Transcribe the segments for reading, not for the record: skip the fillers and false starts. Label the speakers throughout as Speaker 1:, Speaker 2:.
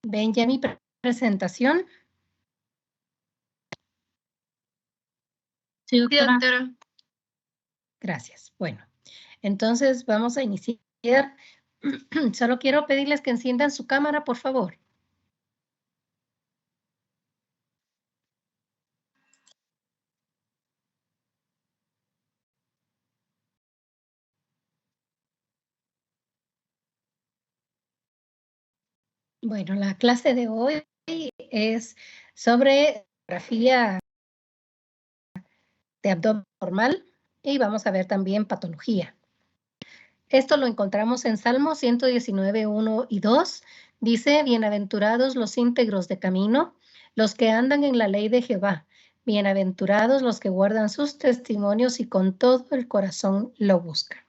Speaker 1: ¿Ven ya mi presentación?
Speaker 2: Sí, doctora.
Speaker 1: Gracias. Bueno, entonces vamos a iniciar. Solo quiero pedirles que enciendan su cámara, por favor. Bueno, la clase de hoy es sobre ecografía de abdomen normal y vamos a ver también patología. Esto lo encontramos en Salmo 119, 1 y 2. Dice, bienaventurados los íntegros de camino, los que andan en la ley de Jehová. Bienaventurados los que guardan sus testimonios y con todo el corazón lo buscan.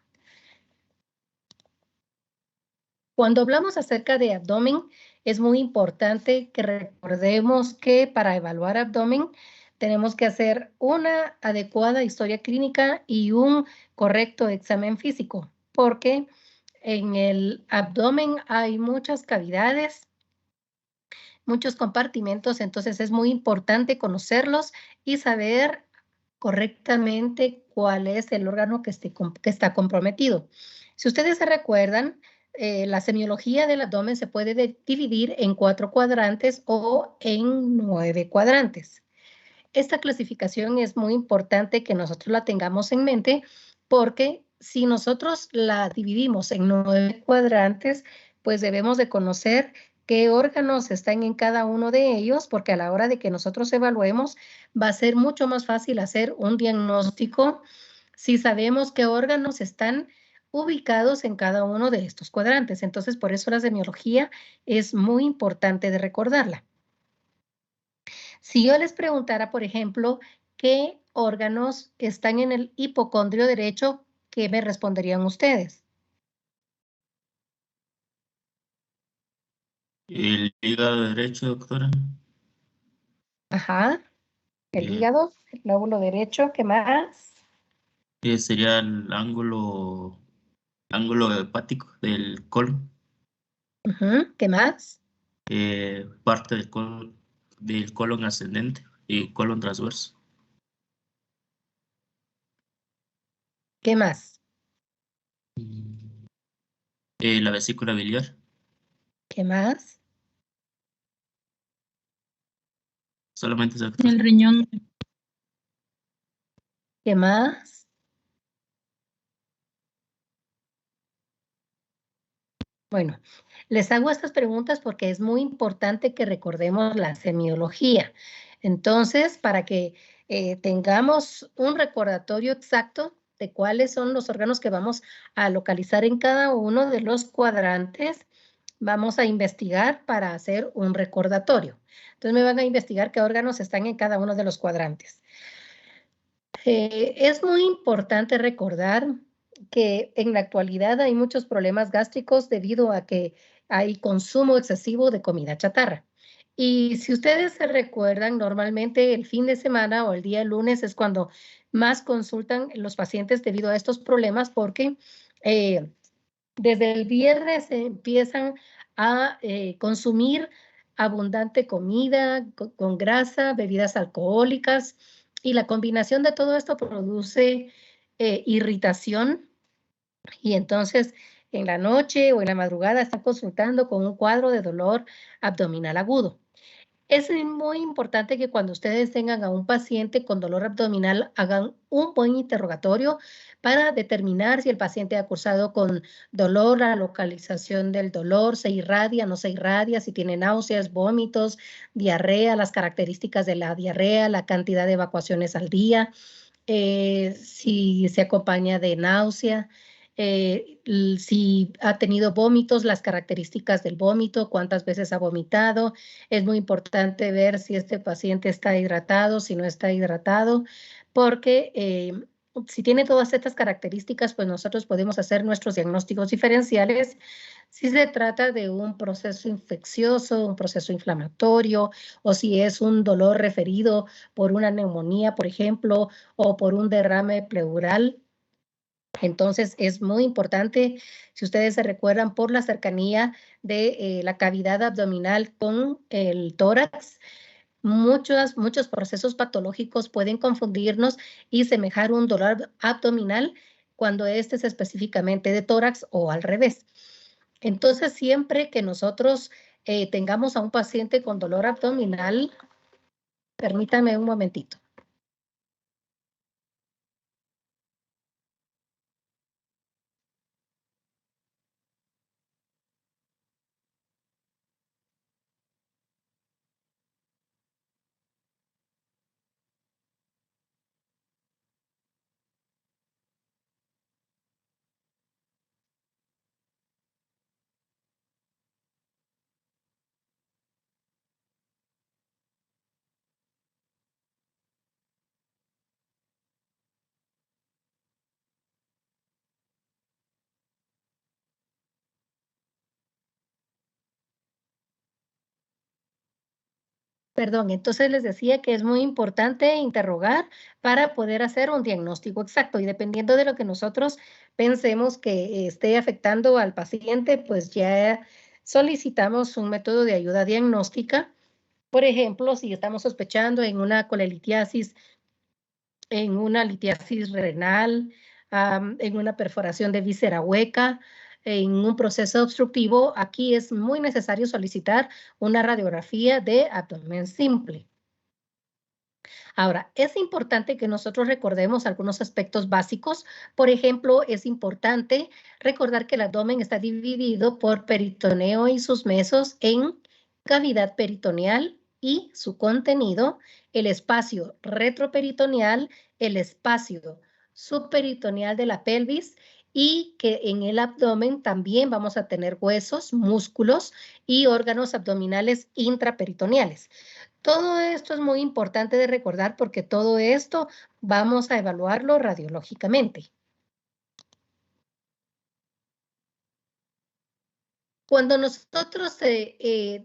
Speaker 1: Cuando hablamos acerca de abdomen, es muy importante que recordemos que para evaluar abdomen tenemos que hacer una adecuada historia clínica y un correcto examen físico, porque en el abdomen hay muchas cavidades, muchos compartimentos, entonces es muy importante conocerlos y saber correctamente cuál es el órgano que está comprometido. Si ustedes se recuerdan, la semiología del abdomen se puede dividir en 4 cuadrantes o en 9 cuadrantes. Esta clasificación es muy importante que nosotros la tengamos en mente porque si nosotros la dividimos en 9 cuadrantes, pues debemos de conocer qué órganos están en cada uno de ellos, porque a la hora de que nosotros evaluemos va a ser mucho más fácil hacer un diagnóstico si sabemos qué órganos están ubicados en cada uno de estos cuadrantes. Entonces, por eso la semiología es muy importante de recordarla. Si yo les preguntara, por ejemplo, ¿qué órganos están en el hipocondrio derecho? ¿Qué me responderían ustedes?
Speaker 3: El hígado derecho, doctora.
Speaker 1: Ajá, el hígado, el lóbulo derecho, ¿qué más?
Speaker 3: Sería el ángulo hepático del colon.
Speaker 1: ¿Qué más?
Speaker 3: Parte del colon ascendente y colon transverso.
Speaker 1: ¿Qué más?
Speaker 3: La vesícula biliar.
Speaker 1: ¿Qué más?
Speaker 3: Solamente eso, doctora.
Speaker 2: El riñón.
Speaker 1: ¿Qué más? Bueno, les hago estas preguntas porque es muy importante que recordemos la semiología. Entonces, para que tengamos un recordatorio exacto de cuáles son los órganos que vamos a localizar en cada uno de los cuadrantes, vamos a investigar para hacer un recordatorio. Entonces, me van a investigar qué órganos están en cada uno de los cuadrantes. Es muy importante recordar que en la actualidad hay muchos problemas gástricos debido a que hay consumo excesivo de comida chatarra. Y si ustedes se recuerdan, normalmente el fin de semana o el día lunes es cuando más consultan los pacientes debido a estos problemas porque desde el viernes se empiezan a consumir abundante comida con grasa, bebidas alcohólicas, y la combinación de todo esto produce irritación, y entonces en la noche o en la madrugada están consultando con un cuadro de dolor abdominal agudo. Es muy importante que cuando ustedes tengan a un paciente con dolor abdominal hagan un buen interrogatorio para determinar si el paciente ha cursado con dolor, la localización del dolor, se irradia, no se irradia, si tiene náuseas, vómitos, diarrea, las características de la diarrea, la cantidad de evacuaciones al día, si se acompaña de náusea, si ha tenido vómitos, las características del vómito, cuántas veces ha vomitado. Es muy importante ver si este paciente está hidratado, si no está hidratado, porque si tiene todas estas características, pues nosotros podemos hacer nuestros diagnósticos diferenciales si se trata de un proceso infeccioso, un proceso inflamatorio, o si es un dolor referido por una neumonía, por ejemplo, o por un derrame pleural. Entonces, es muy importante, si ustedes se recuerdan, por la cercanía de la cavidad abdominal con el tórax, muchos procesos patológicos pueden confundirnos y semejar un dolor abdominal cuando este es específicamente de tórax o al revés. Entonces, siempre que nosotros tengamos a un paciente con dolor abdominal, permítame un momentito. Perdón, entonces les decía que es muy importante interrogar para poder hacer un diagnóstico exacto y dependiendo de lo que nosotros pensemos que esté afectando al paciente, pues ya solicitamos un método de ayuda diagnóstica. Por ejemplo, si estamos sospechando en una colelitiasis, en una litiasis renal, en una perforación de víscera hueca, en un proceso obstructivo, aquí es muy necesario solicitar una radiografía de abdomen simple. Ahora, es importante que nosotros recordemos algunos aspectos básicos. Por ejemplo, es importante recordar que el abdomen está dividido por peritoneo y sus mesos en cavidad peritoneal y su contenido, el espacio retroperitoneal, el espacio subperitoneal de la pelvis y que en el abdomen también vamos a tener huesos, músculos y órganos abdominales intraperitoneales. Todo esto es muy importante de recordar porque todo esto vamos a evaluarlo radiológicamente. Cuando nosotros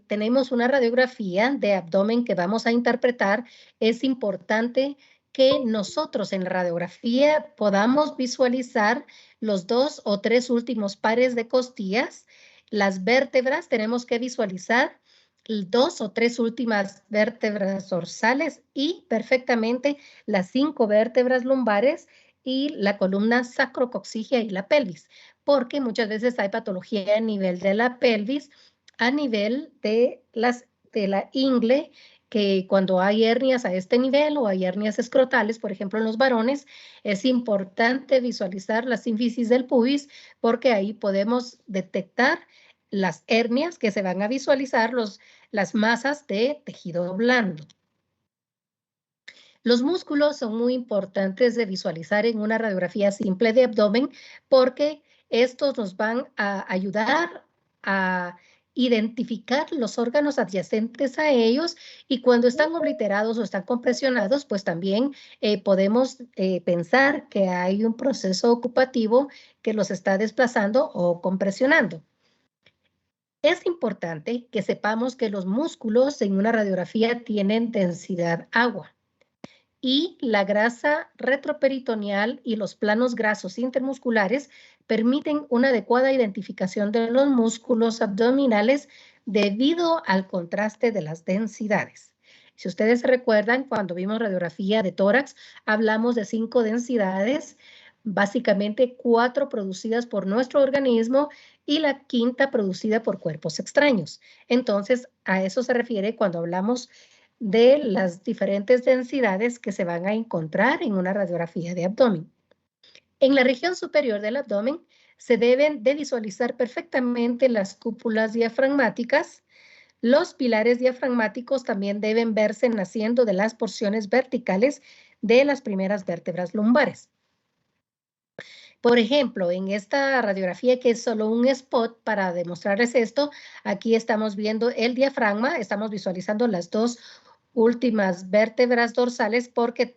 Speaker 1: tenemos una radiografía de abdomen que vamos a interpretar, es importante que nosotros en la radiografía podamos visualizar los 2 o 3 últimos pares de costillas. Las vértebras tenemos que visualizar 2 o 3 últimas vértebras dorsales y perfectamente las 5 vértebras lumbares y la columna sacrocoxígea y la pelvis, porque muchas veces hay patología a nivel de la pelvis, a nivel de la ingle, que cuando hay hernias a este nivel o hay hernias escrotales, por ejemplo en los varones, es importante visualizar la sínfisis del pubis porque ahí podemos detectar las hernias que se van a visualizar, las masas de tejido blando. Los músculos son muy importantes de visualizar en una radiografía simple de abdomen porque estos nos van a ayudar a identificar los órganos adyacentes a ellos y cuando están obliterados o están compresionados, pues también podemos pensar que hay un proceso ocupativo que los está desplazando o compresionando. Es importante que sepamos que los músculos en una radiografía tienen densidad agua y la grasa retroperitoneal y los planos grasos intermusculares permiten una adecuada identificación de los músculos abdominales debido al contraste de las densidades. Si ustedes recuerdan, cuando vimos radiografía de tórax, hablamos de 5 densidades, básicamente 4 producidas por nuestro organismo y la quinta producida por cuerpos extraños. Entonces, a eso se refiere cuando hablamos de las diferentes densidades que se van a encontrar en una radiografía de abdomen. En la región superior del abdomen se deben de visualizar perfectamente las cúpulas diafragmáticas. Los pilares diafragmáticos también deben verse naciendo de las porciones verticales de las primeras vértebras lumbares. Por ejemplo, en esta radiografía que es solo un spot para demostrarles esto, aquí estamos viendo el diafragma, estamos visualizando las dos últimas vértebras dorsales, porque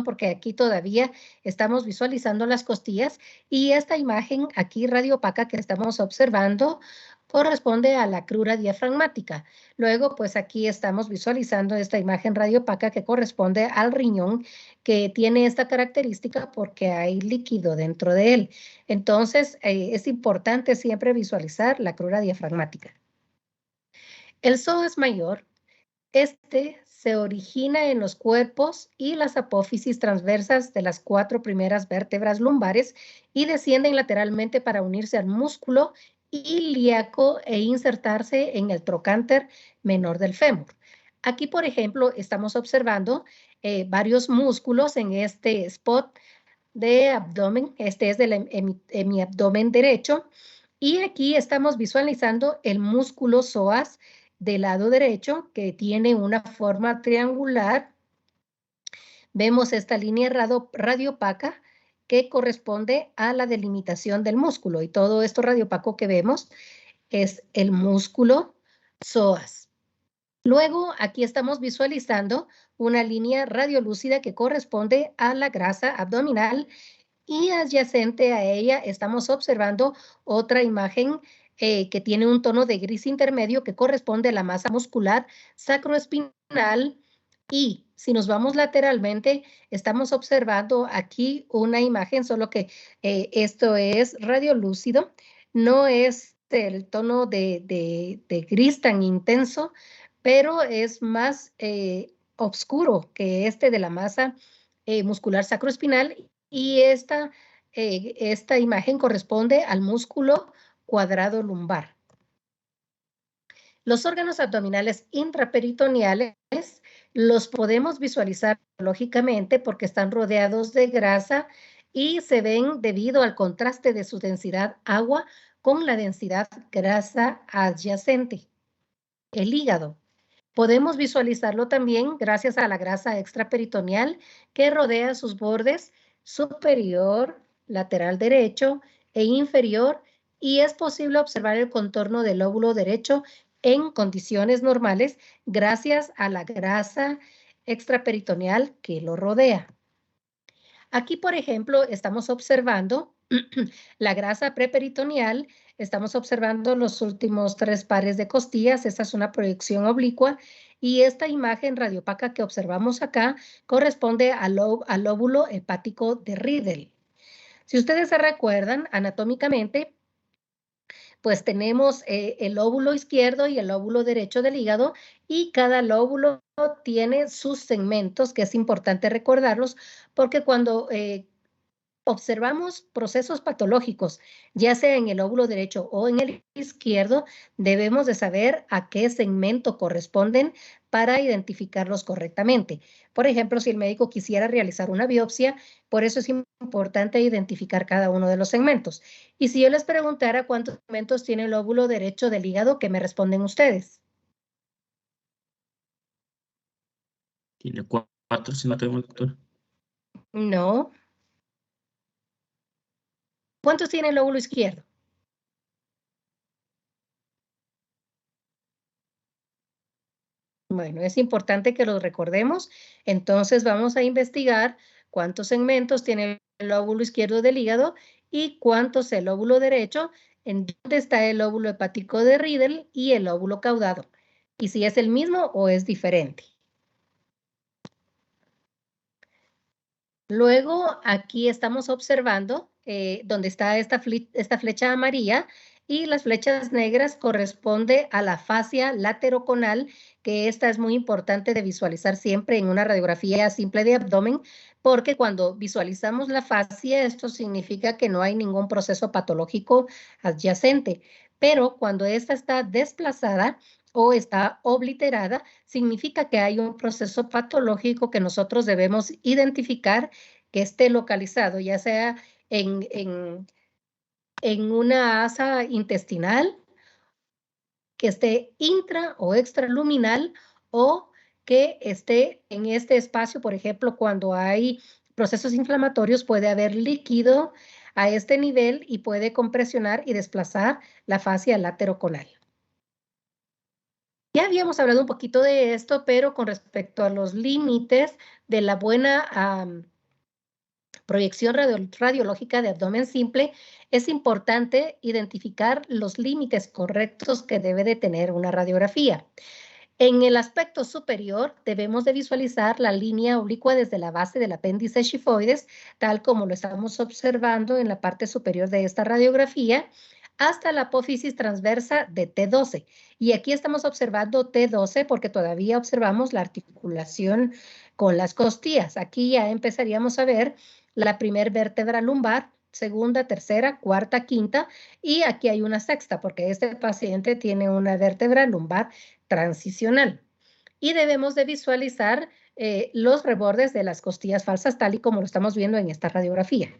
Speaker 1: porque aquí todavía estamos visualizando las costillas y esta imagen aquí radiopaca que estamos observando corresponde a la crura diafragmática. Luego, pues aquí estamos visualizando esta imagen radiopaca que corresponde al riñón, que tiene esta característica porque hay líquido dentro de él. Entonces, es importante siempre visualizar la crura diafragmática. El psoas mayor, este se origina en los cuerpos y las apófisis transversas de las 4 primeras vértebras lumbares y descienden lateralmente para unirse al músculo ilíaco e insertarse en el trocánter menor del fémur. Aquí, por ejemplo, estamos observando varios músculos en este spot de abdomen. Este es del hemiabdomen derecho. Y aquí estamos visualizando el músculo psoas del lado derecho, que tiene una forma triangular. Vemos esta línea radiopaca que corresponde a la delimitación del músculo. Y todo esto radiopaco que vemos es el músculo psoas. Luego, aquí estamos visualizando una línea radiolúcida que corresponde a la grasa abdominal, y adyacente a ella estamos observando otra imagen que tiene un tono de gris intermedio que corresponde a la masa muscular sacroespinal. Y si nos vamos lateralmente, estamos observando aquí una imagen, solo que esto es radiolúcido, no es el tono de gris tan intenso, pero es más oscuro que este de la masa muscular sacroespinal. Y esta imagen corresponde al músculo cuadrado lumbar. Los órganos abdominales intraperitoneales los podemos visualizar lógicamente porque están rodeados de grasa y se ven debido al contraste de su densidad agua con la densidad grasa adyacente. El hígado. Podemos visualizarlo también gracias a la grasa extraperitoneal que rodea sus bordes superior, lateral derecho e inferior, y es posible observar el contorno del lóbulo derecho en condiciones normales gracias a la grasa extraperitoneal que lo rodea. Aquí, por ejemplo, estamos observando la grasa preperitoneal, estamos observando los últimos 3 pares de costillas. Esta es una proyección oblicua y esta imagen radiopaca que observamos acá corresponde al lóbulo hepático de Riedel. Si ustedes se recuerdan anatómicamente, pues tenemos el lóbulo izquierdo y el lóbulo derecho del hígado, y cada lóbulo tiene sus segmentos, que es importante recordarlos, porque cuando observamos procesos patológicos, ya sea en el lóbulo derecho o en el izquierdo, debemos de saber a qué segmento corresponden para identificarlos correctamente. Por ejemplo, si el médico quisiera realizar una biopsia, por eso es importante identificar cada uno de los segmentos. Y si yo les preguntara cuántos segmentos tiene el lóbulo derecho del hígado, ¿qué me responden ustedes?
Speaker 3: Tiene 4, si no tengo doctor.
Speaker 1: No. ¿Cuántos tiene el lóbulo izquierdo? Bueno, es importante que los recordemos. Entonces vamos a investigar cuántos segmentos tiene el lóbulo izquierdo del hígado y cuántos el lóbulo derecho, en dónde está el lóbulo hepático de Riedel y el lóbulo caudado, y si es el mismo o es diferente. Luego, aquí estamos observando donde está esta flecha amarilla, y las flechas negras corresponde a la fascia lateroconal, que esta es muy importante de visualizar siempre en una radiografía simple de abdomen, porque cuando visualizamos la fascia, esto significa que no hay ningún proceso patológico adyacente. Pero cuando esta está desplazada o está obliterada, significa que hay un proceso patológico que nosotros debemos identificar, que esté localizado, ya sea en una asa intestinal, que esté intra o extraluminal, o que esté en este espacio. Por ejemplo, cuando hay procesos inflamatorios, puede haber líquido a este nivel y puede compresionar y desplazar la fascia lateroconal. Ya habíamos hablado un poquito de esto, pero con respecto a los límites de la buena proyección radiológica de abdomen simple, es importante identificar los límites correctos que debe de tener una radiografía. En el aspecto superior, debemos de visualizar la línea oblicua desde la base del apéndice xifoides, tal como lo estamos observando en la parte superior de esta radiografía, hasta la apófisis transversa de T12. Y aquí estamos observando T12 porque todavía observamos la articulación con las costillas. Aquí ya empezaríamos a ver la primer vértebra lumbar, segunda, tercera, cuarta, quinta, y aquí hay una sexta, porque este paciente tiene una vértebra lumbar transicional. Y debemos de visualizar los rebordes de las costillas falsas, tal y como lo estamos viendo en esta radiografía.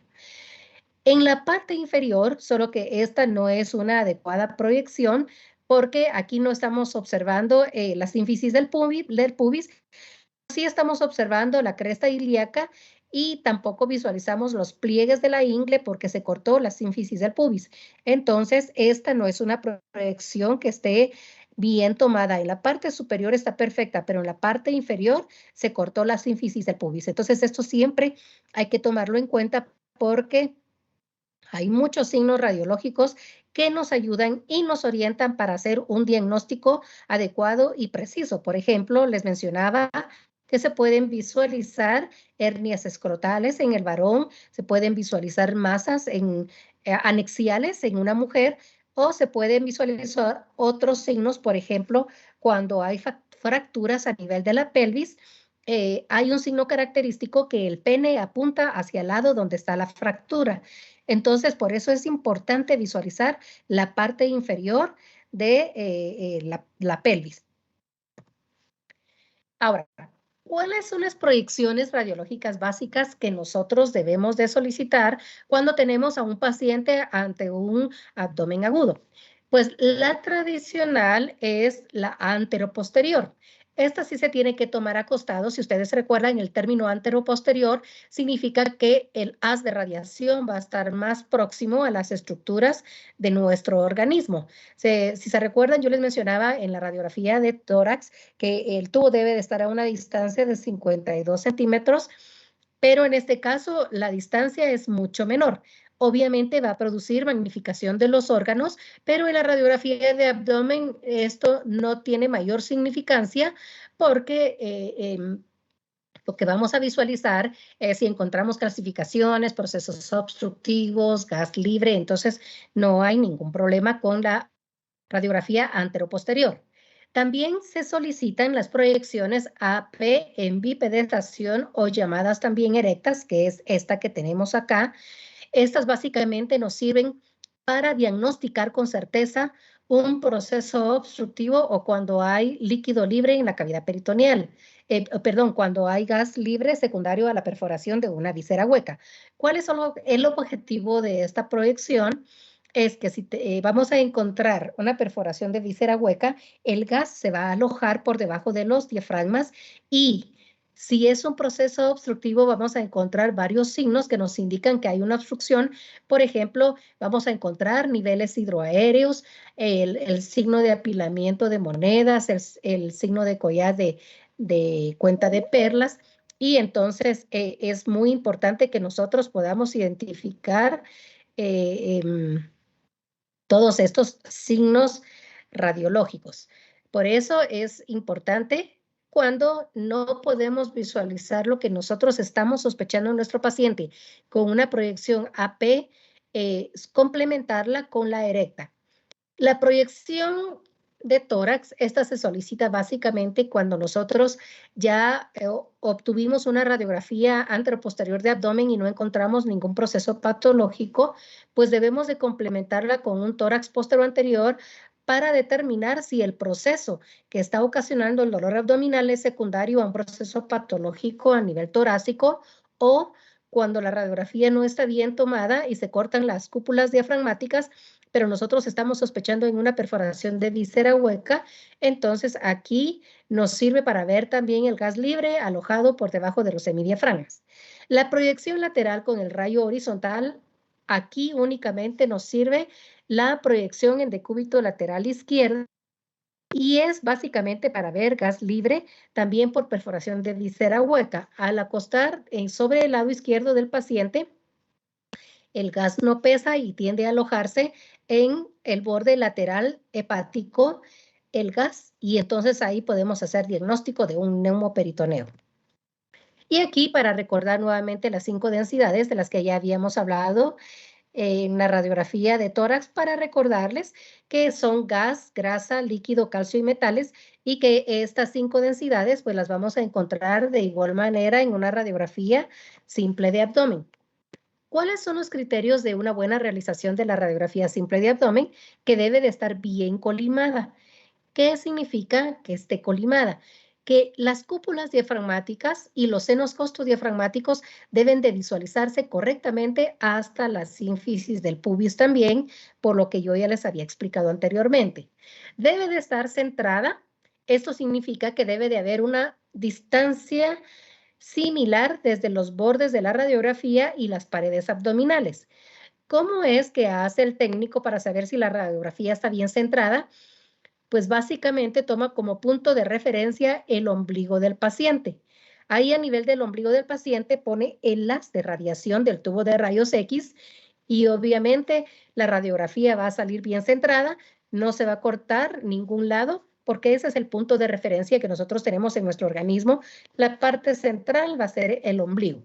Speaker 1: En la parte inferior, solo que esta no es una adecuada proyección, porque aquí no estamos observando la sínfisis del pubis, sí estamos observando la cresta ilíaca y tampoco visualizamos los pliegues de la ingle porque se cortó la sínfisis del pubis. Entonces, esta no es una proyección que esté bien tomada. En la parte superior está perfecta, pero en la parte inferior se cortó la sínfisis del pubis. Entonces, esto siempre hay que tomarlo en cuenta porque hay muchos signos radiológicos que nos ayudan y nos orientan para hacer un diagnóstico adecuado y preciso. Por ejemplo, les mencionaba que se pueden visualizar hernias escrotales en el varón, se pueden visualizar masas anexiales en una mujer o se pueden visualizar otros signos, por ejemplo, cuando hay fracturas a nivel de la pelvis. Hay un signo característico que el pene apunta hacia el lado donde está la fractura. Entonces, por eso es importante visualizar la parte inferior de la pelvis. Ahora, ¿cuáles son las proyecciones radiológicas básicas que nosotros debemos de solicitar cuando tenemos a un paciente ante un abdomen agudo? Pues la tradicional es la anteroposterior. Esta sí se tiene que tomar acostado. Si ustedes recuerdan, el término anteroposterior significa que el haz de radiación va a estar más próximo a las estructuras de nuestro organismo. Si se recuerdan, yo les mencionaba en la radiografía de tórax que el tubo debe de estar a una distancia de 52 centímetros, pero en este caso la distancia es mucho menor. Obviamente va a producir magnificación de los órganos, pero en la radiografía de abdomen esto no tiene mayor significancia porque lo que vamos a visualizar es si encontramos calcificaciones, procesos obstructivos, gas libre, entonces no hay ningún problema con la radiografía anteroposterior. También se solicitan las proyecciones AP en bipenetración o llamadas también erectas, que es esta que tenemos acá. Estas básicamente nos sirven para diagnosticar con certeza un proceso obstructivo o cuando hay líquido libre en la cavidad peritoneal. Perdón, cuando hay gas libre secundario a la perforación de una visera hueca. ¿Cuál es el objetivo de esta proyección? Es que si vamos a encontrar una perforación de víscera hueca, el gas se va a alojar por debajo de los diafragmas y si es un proceso obstructivo, vamos a encontrar varios signos que nos indican que hay una obstrucción. Por ejemplo, vamos a encontrar niveles hidroaéreos, el signo de apilamiento de monedas, el signo de collar de cuenta de perlas. Y entonces es muy importante que nosotros podamos identificar todos estos signos radiológicos. Por eso es importante cuando no podemos visualizar lo que nosotros estamos sospechando en nuestro paciente con una proyección AP, complementarla con la erecta. La proyección de tórax, esta se solicita básicamente cuando nosotros ya obtuvimos una radiografía anteroposterior de abdomen y no encontramos ningún proceso patológico, pues debemos de complementarla con un tórax posterior-anterior para determinar si el proceso que está ocasionando el dolor abdominal es secundario a un proceso patológico a nivel torácico o cuando la radiografía no está bien tomada y se cortan las cúpulas diafragmáticas, pero nosotros estamos sospechando en una perforación de visera hueca, entonces aquí nos sirve para ver también el gas libre alojado por debajo de los semidiafragmas. La proyección lateral con el rayo horizontal, aquí únicamente nos sirve la proyección en decúbito lateral izquierdo Y es básicamente para ver gas libre, también por perforación de visera hueca. Al acostar sobre el lado izquierdo del paciente, el gas no pesa y tiende a alojarse en el borde lateral hepático, el gas, y entonces ahí podemos hacer diagnóstico de un neumoperitoneo. Y aquí, para recordar nuevamente las 5 densidades de las que ya habíamos hablado en la radiografía de tórax, para recordarles que son gas, grasa, líquido, calcio y metales, y que estas 5 densidades pues las vamos a encontrar de igual manera en una radiografía simple de abdomen. ¿Cuáles son los criterios de una buena realización de la radiografía simple de abdomen? Que debe de estar bien colimada. ¿Qué significa que esté colimada? Que las cúpulas diafragmáticas y los senos costodiafragmáticos deben de visualizarse correctamente hasta la sínfisis del pubis también, por lo que yo ya les había explicado anteriormente. Debe de estar centrada. Esto significa que debe de haber una distancia similar desde los bordes de la radiografía y las paredes abdominales. ¿Cómo es que hace el técnico para saber si la radiografía está bien centrada? Pues básicamente toma como punto de referencia el ombligo del paciente. Ahí a nivel del ombligo del paciente pone el haz de radiación del tubo de rayos X y obviamente la radiografía va a salir bien centrada, no se va a cortar ningún lado porque ese es el punto de referencia que nosotros tenemos en nuestro organismo. La parte central va a ser el ombligo.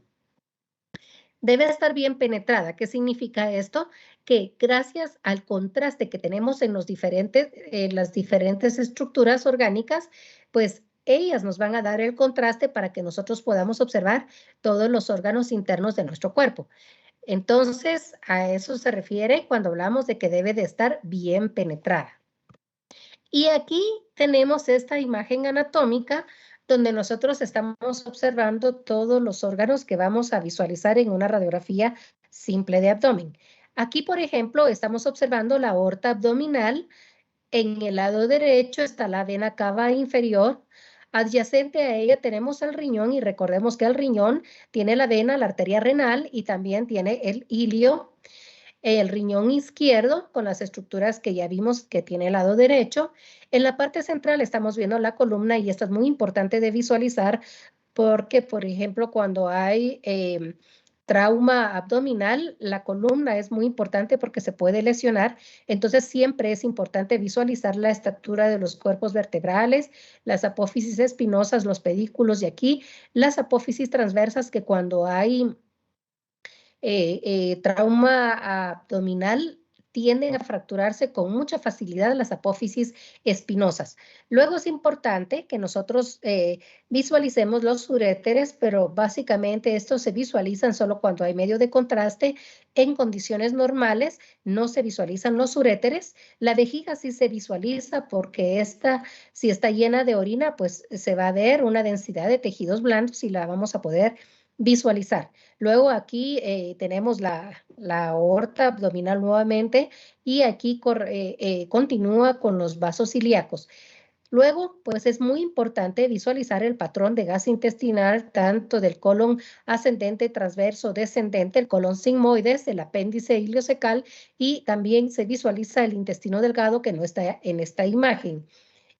Speaker 1: Debe estar bien penetrada. ¿Qué significa esto? Que gracias al contraste que tenemos en las diferentes estructuras orgánicas, pues ellas nos van a dar el contraste para que nosotros podamos observar todos los órganos internos de nuestro cuerpo. Entonces, a eso se refiere cuando hablamos de que debe de estar bien penetrada. Y aquí tenemos esta imagen anatómica donde nosotros estamos observando todos los órganos que vamos a visualizar en una radiografía simple de abdomen. Aquí, por ejemplo, estamos observando la aorta abdominal. En el lado derecho está la vena cava inferior. Adyacente a ella tenemos el riñón y recordemos que el riñón tiene la vena, la arteria renal y también tiene el ilio. El riñón izquierdo con las estructuras que ya vimos que tiene el lado derecho. En la parte central estamos viendo la columna y esto es muy importante de visualizar porque, por ejemplo, cuando hay trauma abdominal, la columna es muy importante porque se puede lesionar. Entonces, siempre es importante visualizar la estatura de los cuerpos vertebrales, las apófisis espinosas, los pedículos y aquí las apófisis transversas que cuando hay trauma abdominal tienden a fracturarse con mucha facilidad las apófisis espinosas. Luego es importante que nosotros visualicemos los uréteres, pero básicamente estos se visualizan solo cuando hay medio de contraste. En condiciones normales no se visualizan los uréteres. La vejiga sí se visualiza porque si está llena de orina, pues se va a ver una densidad de tejidos blandos y la vamos a poder visualizar. Luego aquí tenemos la aorta abdominal nuevamente y aquí continúa con los vasos ilíacos. Luego, pues es muy importante visualizar el patrón de gas intestinal, tanto del colon ascendente, transverso, descendente, el colon sigmoides, el apéndice iliocecal y también se visualiza el intestino delgado que no está en esta imagen.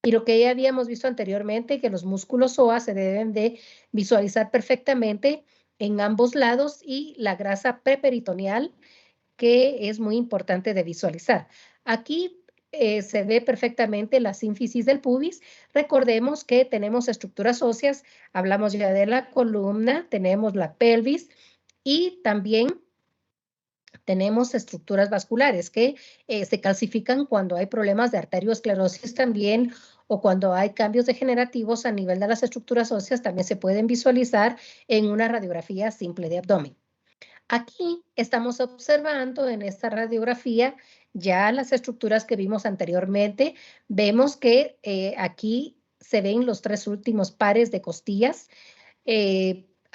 Speaker 1: Y lo que ya habíamos visto anteriormente, que los músculos psoas se deben de visualizar perfectamente en ambos lados y la grasa preperitoneal, que es muy importante de visualizar. Aquí se ve perfectamente la sínfisis del pubis. Recordemos que tenemos estructuras óseas, hablamos ya de la columna, tenemos la pelvis y también tenemos estructuras vasculares que se calcifican cuando hay problemas de arteriosclerosis también o cuando hay cambios degenerativos a nivel de las estructuras óseas, también se pueden visualizar en una radiografía simple de abdomen. Aquí estamos observando en esta radiografía ya las estructuras que vimos anteriormente. Vemos que aquí se ven los 3 últimos pares de costillas.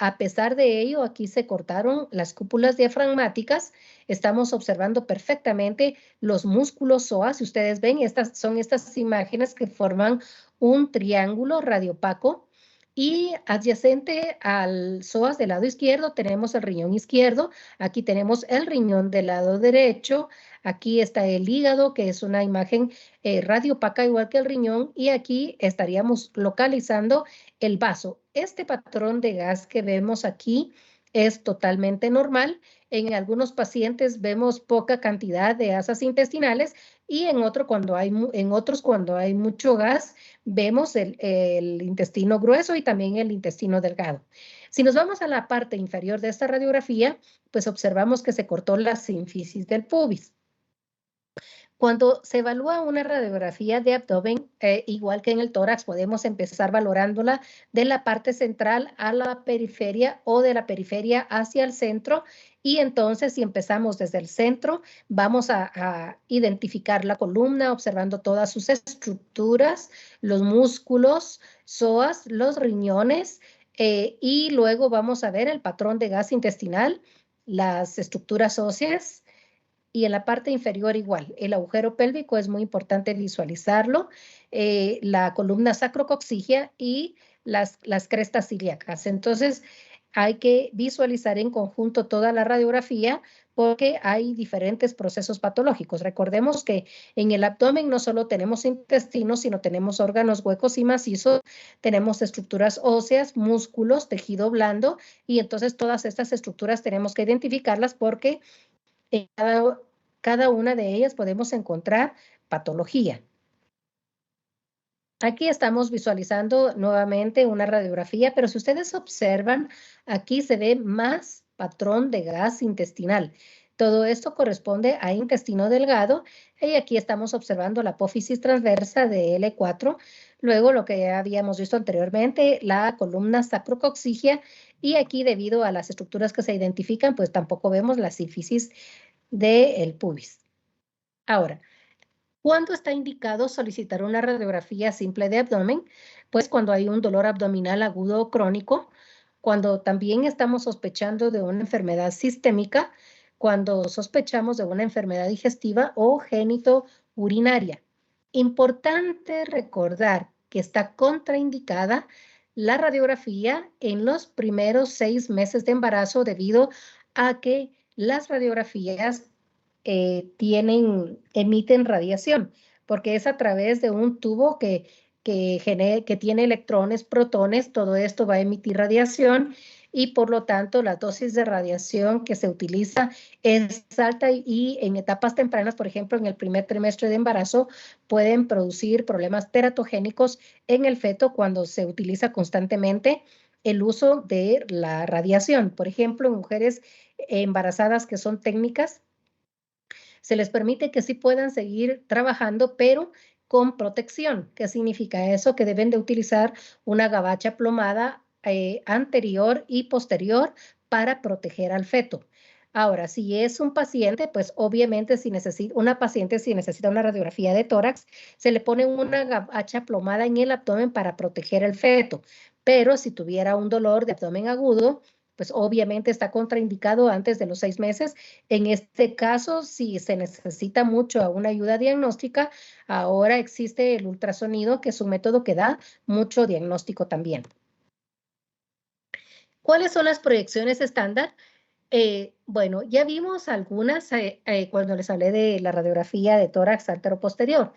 Speaker 1: A pesar de ello, aquí se cortaron las cúpulas diafragmáticas. Estamos observando perfectamente los músculos psoas. Si ustedes ven, estas son estas imágenes que forman un triángulo radiopaco Y adyacente al psoas del lado izquierdo tenemos el riñón izquierdo, aquí tenemos el riñón del lado derecho, aquí está el hígado, que es una imagen radiopaca igual que el riñón, y aquí estaríamos localizando el vaso. Este patrón de gas que vemos aquí es totalmente normal. En algunos pacientes vemos poca cantidad de asas intestinales y en otros cuando hay mucho gas vemos el intestino grueso y también el intestino delgado. Si nos vamos a la parte inferior de esta radiografía, pues observamos que se cortó la sínfisis del pubis. Cuando se evalúa una radiografía de abdomen, igual que en el tórax, podemos empezar valorándola de la parte central a la periferia o de la periferia hacia el centro. Y entonces, si empezamos desde el centro, vamos a identificar la columna observando todas sus estructuras, los músculos, psoas, los riñones, y luego vamos a ver el patrón de gas intestinal, las estructuras óseas, y en la parte inferior igual. El agujero pélvico es muy importante visualizarlo, la columna sacrococcígea y las crestas ilíacas. Entonces, hay que visualizar en conjunto toda la radiografía porque hay diferentes procesos patológicos. Recordemos que en el abdomen no solo tenemos intestinos, sino tenemos órganos huecos y macizos, tenemos estructuras óseas, músculos, tejido blando, y entonces todas estas estructuras tenemos que identificarlas porque en cada una de ellas podemos encontrar patología. Aquí estamos visualizando nuevamente una radiografía, pero si ustedes observan, aquí se ve más patrón de gas intestinal. Todo esto corresponde a intestino delgado y aquí estamos observando la apófisis transversa de L4, luego lo que ya habíamos visto anteriormente, la columna sacrococcígea, y aquí debido a las estructuras que se identifican, pues tampoco vemos la sífisis del pubis. Ahora, ¿cuándo está indicado solicitar una radiografía simple de abdomen? Pues cuando hay un dolor abdominal agudo o crónico, cuando también estamos sospechando de una enfermedad sistémica, cuando sospechamos de una enfermedad digestiva o genitourinaria. Importante recordar que está contraindicada la radiografía en los primeros 6 meses de embarazo debido a que las radiografías emiten radiación, porque es a través de un tubo que tiene electrones, protones, todo esto va a emitir radiación y por lo tanto la dosis de radiación que se utiliza es alta y en etapas tempranas, por ejemplo, en el primer trimestre de embarazo, pueden producir problemas teratogénicos en el feto cuando se utiliza constantemente el uso de la radiación. Por ejemplo, en mujeres embarazadas que son técnicas, se les permite que sí puedan seguir trabajando, pero con protección. ¿Qué significa eso? Que deben de utilizar una gabacha plomada anterior y posterior para proteger al feto. Ahora, si es un paciente, pues obviamente si necesita una radiografía de tórax, se le pone una gabacha plomada en el abdomen para proteger el feto. Pero si tuviera un dolor de abdomen agudo, pues obviamente está contraindicado antes de los 6 meses. En este caso, si se necesita mucho una ayuda diagnóstica, ahora existe el ultrasonido, que es un método que da mucho diagnóstico también. ¿Cuáles son las proyecciones estándar? Bueno, ya vimos algunas cuando les hablé de la radiografía de tórax anteroposterior.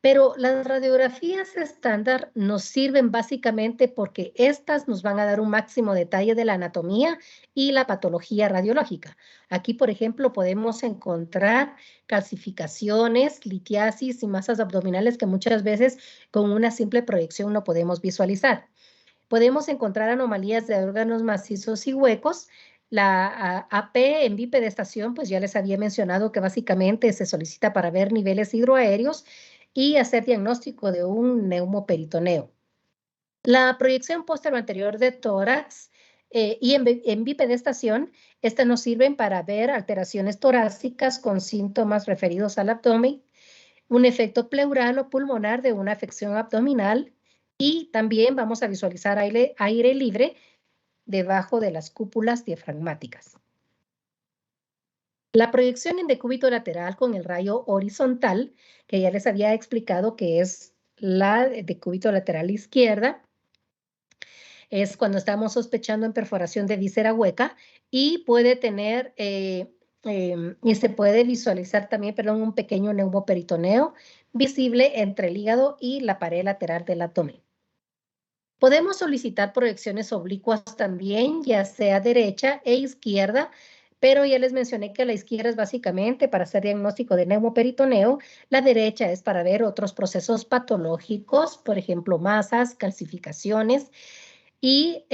Speaker 1: Pero las radiografías estándar nos sirven básicamente porque estas nos van a dar un máximo detalle de la anatomía y la patología radiológica. Aquí, por ejemplo, podemos encontrar calcificaciones, litiasis y masas abdominales que muchas veces con una simple proyección no podemos visualizar. Podemos encontrar anomalías de órganos macizos y huecos. La AP en bipedestación, pues ya les había mencionado que básicamente se solicita para ver niveles hidroaéreos y hacer diagnóstico de un neumoperitoneo. La proyección póstero anterior de tórax y en bipedestación, estas nos sirven para ver alteraciones torácicas con síntomas referidos al abdomen, un efecto pleural o pulmonar de una afección abdominal y también vamos a visualizar aire libre debajo de las cúpulas diafragmáticas. La proyección en decúbito lateral con el rayo horizontal, que ya les había explicado que es la decúbito lateral izquierda, es cuando estamos sospechando en perforación de víscera hueca y puede tener, y se puede visualizar también, perdón, un pequeño neumoperitoneo visible entre el hígado y la pared lateral del abdomen. Podemos solicitar proyecciones oblicuas también, ya sea derecha e izquierda, pero ya les mencioné que la izquierda es básicamente para hacer diagnóstico de neumoperitoneo, la derecha es para ver otros procesos patológicos, por ejemplo, masas, calcificaciones, y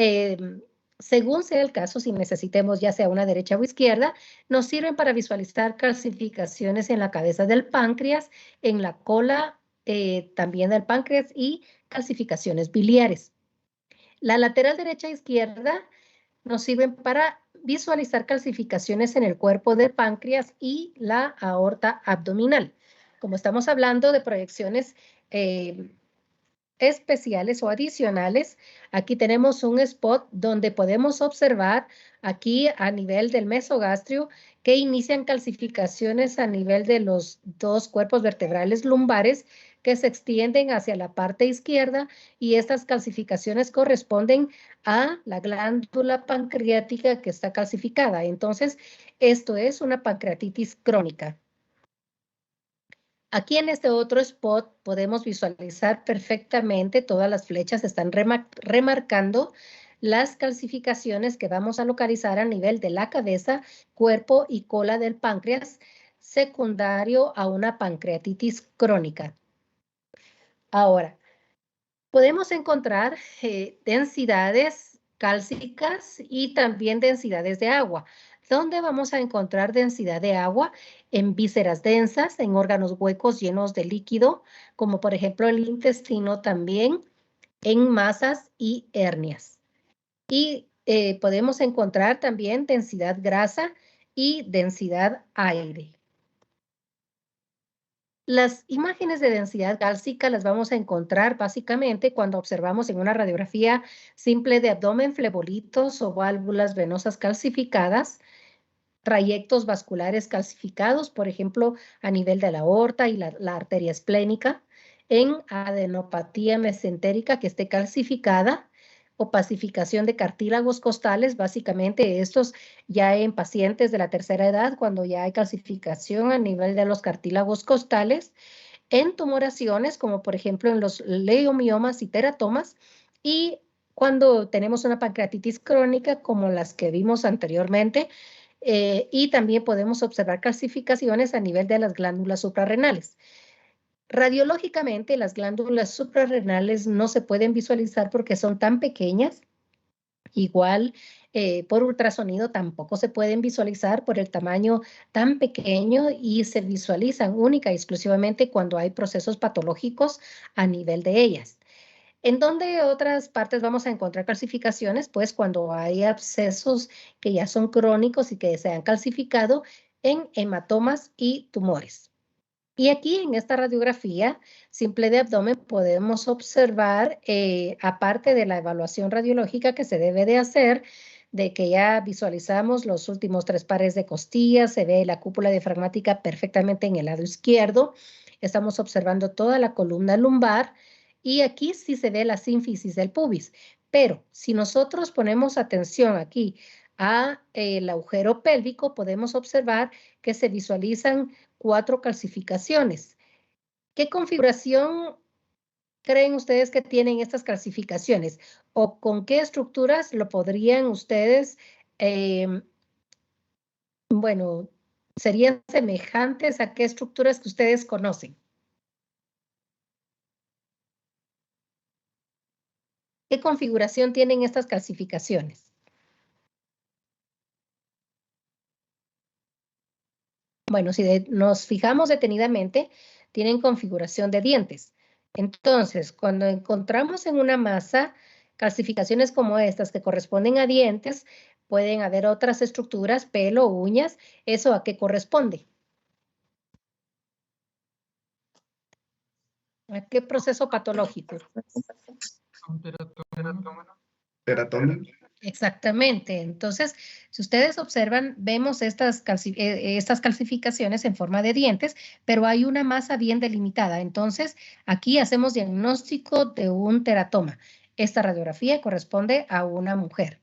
Speaker 1: según sea el caso, si necesitemos ya sea una derecha o izquierda, nos sirven para visualizar calcificaciones en la cabeza del páncreas, en la cola también del páncreas y calcificaciones biliares. La lateral derecha e izquierda nos sirven para visualizar calcificaciones en el cuerpo del páncreas y la aorta abdominal. Como estamos hablando de proyecciones especiales o adicionales, aquí tenemos un spot donde podemos observar aquí a nivel del mesogastrio que inician calcificaciones a nivel de los dos cuerpos vertebrales lumbares que se extienden hacia la parte izquierda, y estas calcificaciones corresponden a la glándula pancreática que está calcificada. Entonces, esto es una pancreatitis crónica. Aquí en este otro spot podemos visualizar perfectamente, todas las flechas están remarcando las calcificaciones que vamos a localizar a nivel de la cabeza, cuerpo y cola del páncreas, secundario a una pancreatitis crónica. Ahora, podemos encontrar densidades cálcicas y también densidades de agua. ¿Dónde vamos a encontrar densidad de agua? En vísceras densas, en órganos huecos llenos de líquido, como por ejemplo el intestino también, en masas y hernias. Y podemos encontrar también densidad grasa y densidad aire. Las imágenes de densidad cálcica las vamos a encontrar básicamente cuando observamos en una radiografía simple de abdomen flebolitos o válvulas venosas calcificadas, trayectos vasculares calcificados, por ejemplo, a nivel de la aorta y la arteria esplénica, en adenopatía mesentérica que esté calcificada, opacificación de cartílagos costales, básicamente estos ya en pacientes de la tercera edad, cuando ya hay calcificación a nivel de los cartílagos costales, en tumoraciones, como por ejemplo en los leiomiomas y teratomas, y cuando tenemos una pancreatitis crónica, como las que vimos anteriormente, y también podemos observar calcificaciones a nivel de las glándulas suprarrenales. Radiológicamente, las glándulas suprarrenales no se pueden visualizar porque son tan pequeñas. Igual, por ultrasonido tampoco se pueden visualizar por el tamaño tan pequeño, y se visualizan única y exclusivamente cuando hay procesos patológicos a nivel de ellas. ¿En dónde otras partes vamos a encontrar calcificaciones? Pues cuando hay abscesos que ya son crónicos y que se han calcificado en hematomas y tumores. Y aquí en esta radiografía simple de abdomen podemos observar, aparte de la evaluación radiológica que se debe de hacer, de que ya visualizamos los últimos 3 pares de costillas, se ve la cúpula diafragmática perfectamente en el lado izquierdo, estamos observando toda la columna lumbar y aquí sí se ve la sínfisis del pubis. Pero si nosotros ponemos atención aquí a el agujero pélvico, podemos observar que se visualizan 4 calcificaciones. ¿Qué configuración creen ustedes que tienen estas calcificaciones? ¿O con qué estructuras lo podrían ustedes, bueno, serían semejantes a qué estructuras que ustedes conocen? ¿Qué configuración tienen estas calcificaciones? Bueno, si nos fijamos detenidamente, tienen configuración de dientes. Entonces, cuando encontramos en una masa calcificaciones como estas que corresponden a dientes, pueden haber otras estructuras, pelo, uñas. ¿Eso a qué corresponde? ¿A qué proceso patológico?
Speaker 2: Teratoma.
Speaker 1: Exactamente. Entonces, si ustedes observan, vemos estas calcificaciones en forma de dientes, pero hay una masa bien delimitada. Entonces, aquí hacemos diagnóstico de un teratoma. Esta radiografía corresponde a una mujer.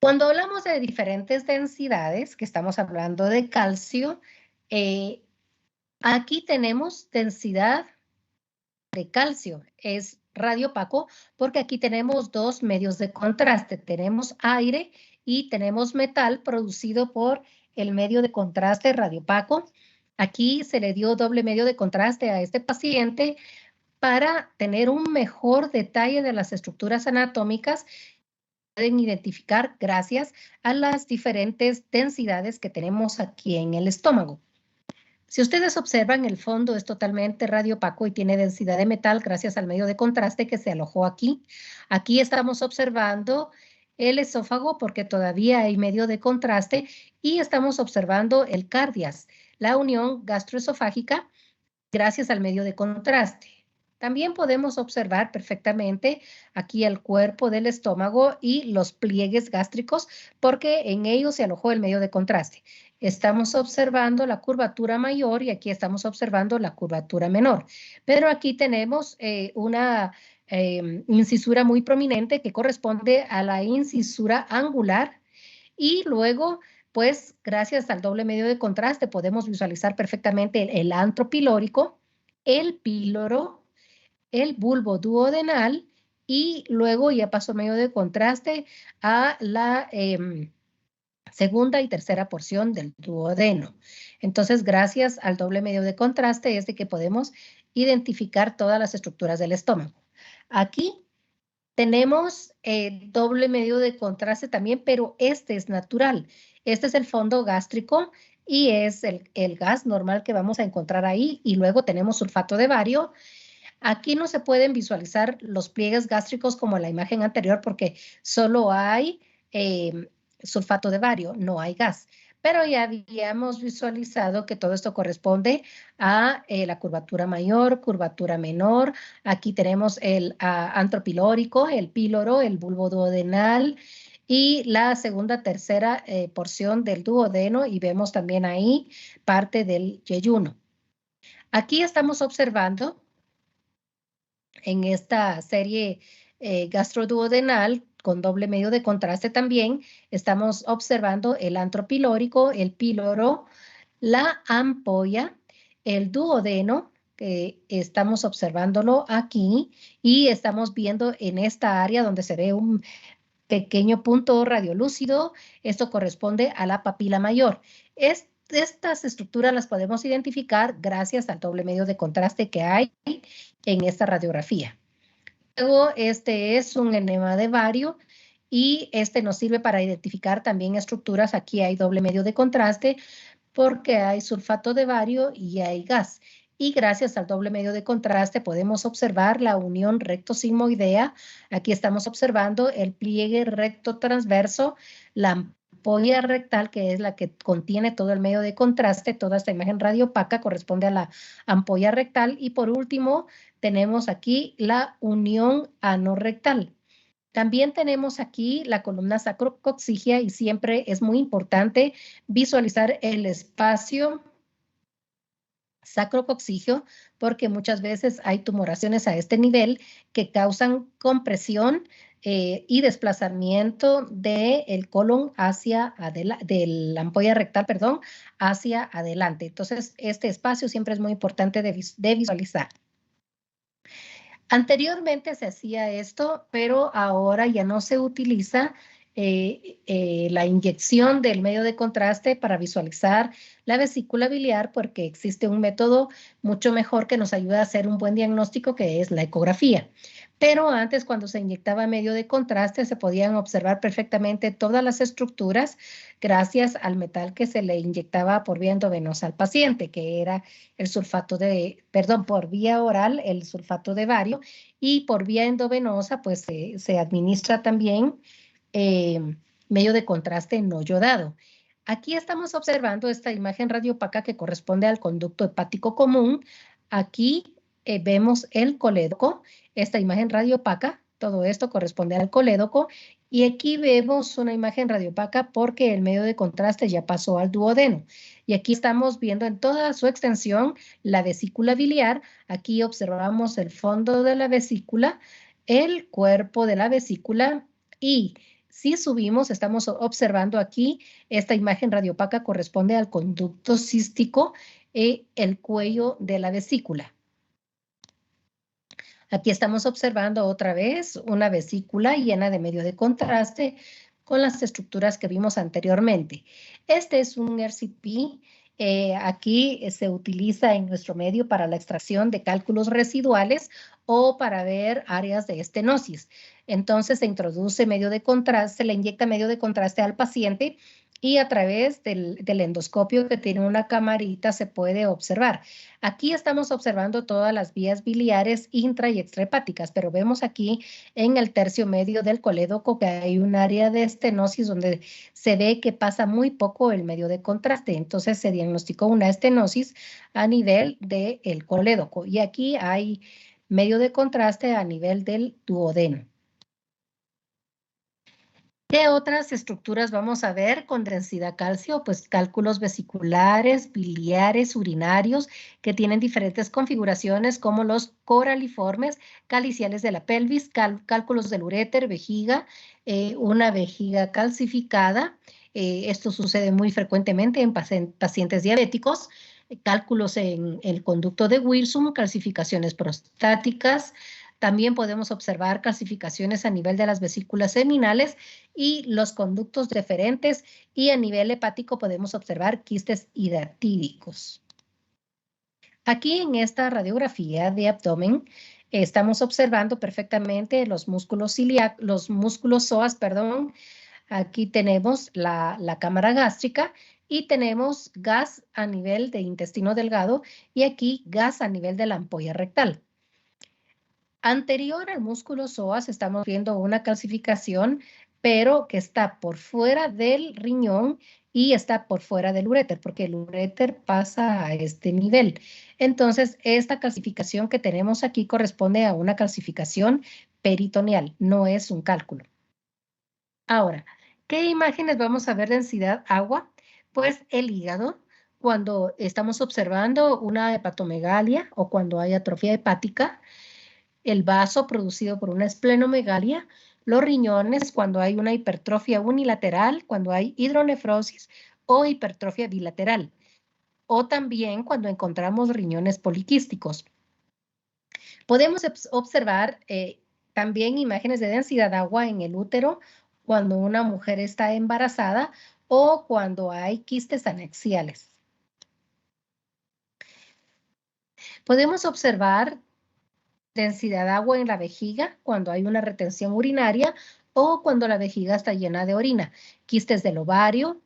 Speaker 1: Cuando hablamos de diferentes densidades, que estamos hablando de calcio, aquí tenemos densidad de calcio. Es radiopaco porque aquí tenemos dos medios de contraste. Tenemos aire y tenemos metal producido por el medio de contraste radiopaco. Aquí se le dio doble medio de contraste a este paciente para tener un mejor detalle de las estructuras anatómicas pueden identificar gracias a las diferentes densidades que tenemos aquí en el estómago. Si ustedes observan, el fondo es totalmente radiopaco y tiene densidad de metal gracias al medio de contraste que se alojó aquí. Aquí estamos observando el esófago porque todavía hay medio de contraste y estamos observando el cardias, la unión gastroesofágica gracias al medio de contraste. También podemos observar perfectamente aquí el cuerpo del estómago y los pliegues gástricos porque en ellos se alojó el medio de contraste. Estamos observando la curvatura mayor y aquí estamos observando la curvatura menor. Pero aquí tenemos una incisura muy prominente que corresponde a la incisura angular y luego pues gracias al doble medio de contraste podemos visualizar perfectamente el antro pilórico, el píloro, el bulbo duodenal y luego ya pasó medio de contraste a la segunda y tercera porción del duodeno. Entonces, gracias al doble medio de contraste es de que podemos identificar todas las estructuras del estómago. Aquí tenemos doble medio de contraste también, pero este es natural. Este es el fondo gástrico y es el gas normal que vamos a encontrar ahí. Y luego tenemos sulfato de bario. Aquí no se pueden visualizar los pliegues gástricos como en la imagen anterior porque solo hay sulfato de bario, no hay gas. Pero ya habíamos visualizado que todo esto corresponde a la curvatura mayor, curvatura menor. Aquí tenemos el antro pilórico, el píloro, el bulbo duodenal y la segunda, tercera porción del duodeno y vemos también ahí parte del yeyuno. Aquí estamos observando en esta serie gastroduodenal con doble medio de contraste también, estamos observando el antro pilórico, el píloro, la ampolla, el duodeno, que estamos observándolo aquí, y estamos viendo en esta área donde se ve un pequeño punto radiolúcido, esto corresponde a la papila mayor. Estas estructuras las podemos identificar gracias al doble medio de contraste que hay en esta radiografía. Luego, este es un enema de bario y este nos sirve para identificar también estructuras. Aquí hay doble medio de contraste porque hay sulfato de bario y hay gas. Y gracias al doble medio de contraste podemos observar la unión recto-sigmoidea. Aquí estamos observando el pliegue recto transverso, la ampolla rectal, que es la que contiene todo el medio de contraste. Toda esta imagen radiopaca corresponde a la ampolla rectal. Y por último, tenemos aquí la unión anorrectal. También tenemos aquí la columna sacrocoxigia y siempre es muy importante visualizar el espacio sacrocoxigio porque muchas veces hay tumoraciones a este nivel que causan compresión y desplazamiento del colon hacia adelante, de la ampolla rectal, perdón, hacia adelante. Entonces, este espacio siempre es muy importante de visualizar. Anteriormente se hacía esto, pero ahora ya no se utiliza la inyección del medio de contraste para visualizar la vesícula biliar porque existe un método mucho mejor que nos ayuda a hacer un buen diagnóstico que es la ecografía. Pero antes cuando se inyectaba medio de contraste se podían observar perfectamente todas las estructuras gracias al metal que se le inyectaba por vía endovenosa al paciente, que era el sulfato de, perdón, por vía oral el sulfato de bario y por vía endovenosa pues se administra también medio de contraste no yodado. Aquí estamos observando esta imagen radiopaca que corresponde al conducto hepático común. Aquí vemos el colédoco, esta imagen radiopaca Todo esto corresponde al colédoco. Y aquí vemos una imagen radiopaca porque el medio de contraste ya pasó al duodeno. Y aquí estamos viendo en toda su extensión la vesícula biliar. Aquí observamos el fondo de la vesícula, el cuerpo de la vesícula y si subimos, estamos observando aquí, esta imagen radiopaca corresponde al conducto cístico y el cuello de la vesícula. Aquí estamos observando otra vez una vesícula llena de medio de contraste con las estructuras que vimos anteriormente. Este es un RCP. Aquí se utiliza en nuestro medio para la extracción de cálculos residuales o para ver áreas de estenosis. Entonces se introduce medio de contraste, se le inyecta medio de contraste al paciente y a través del endoscopio que tiene una camarita se puede observar. Aquí estamos observando todas las vías biliares intra y extrahepáticas, pero vemos aquí en el tercio medio del colédoco que hay un área de estenosis donde se ve que pasa muy poco el medio de contraste. Entonces se diagnosticó una estenosis a nivel del colédoco y aquí hay medio de contraste a nivel del duodeno. ¿Qué otras estructuras vamos a ver con densidad calcio? Pues cálculos vesiculares, biliares, urinarios, que tienen diferentes configuraciones como los coraliformes, caliciales de la pelvis, cálculos del uréter, vejiga, una vejiga calcificada. Esto sucede muy frecuentemente en pacientes diabéticos. Cálculos en el conducto de Wilson, calcificaciones prostáticas. También podemos observar calcificaciones a nivel de las vesículas seminales y los conductos deferentes, y a nivel hepático podemos observar quistes hidratídicos. Aquí en esta radiografía de abdomen estamos observando perfectamente los músculos ciliacos, los músculos psoas, perdón. Aquí tenemos la cámara gástrica y tenemos gas a nivel de intestino delgado y aquí gas a nivel de la ampolla rectal. Anterior al músculo psoas estamos viendo una calcificación, pero que está por fuera del riñón y está por fuera del uréter, porque el uréter pasa a este nivel. Entonces, esta calcificación que tenemos aquí corresponde a una calcificación peritoneal, no es un cálculo. Ahora, ¿qué imágenes vamos a ver de densidad agua? Pues el hígado, cuando estamos observando una hepatomegalia o cuando hay atrofia hepática, el vaso producido por una esplenomegalia, los riñones cuando hay una hipertrofia unilateral, cuando hay hidronefrosis o hipertrofia bilateral, o también cuando encontramos riñones poliquísticos. Podemos observar también imágenes de densidad de agua en el útero cuando una mujer está embarazada o cuando hay quistes anexiales. Podemos observar densidad de agua en la vejiga cuando hay una retención urinaria o cuando la vejiga está llena de orina. Quistes del ovario,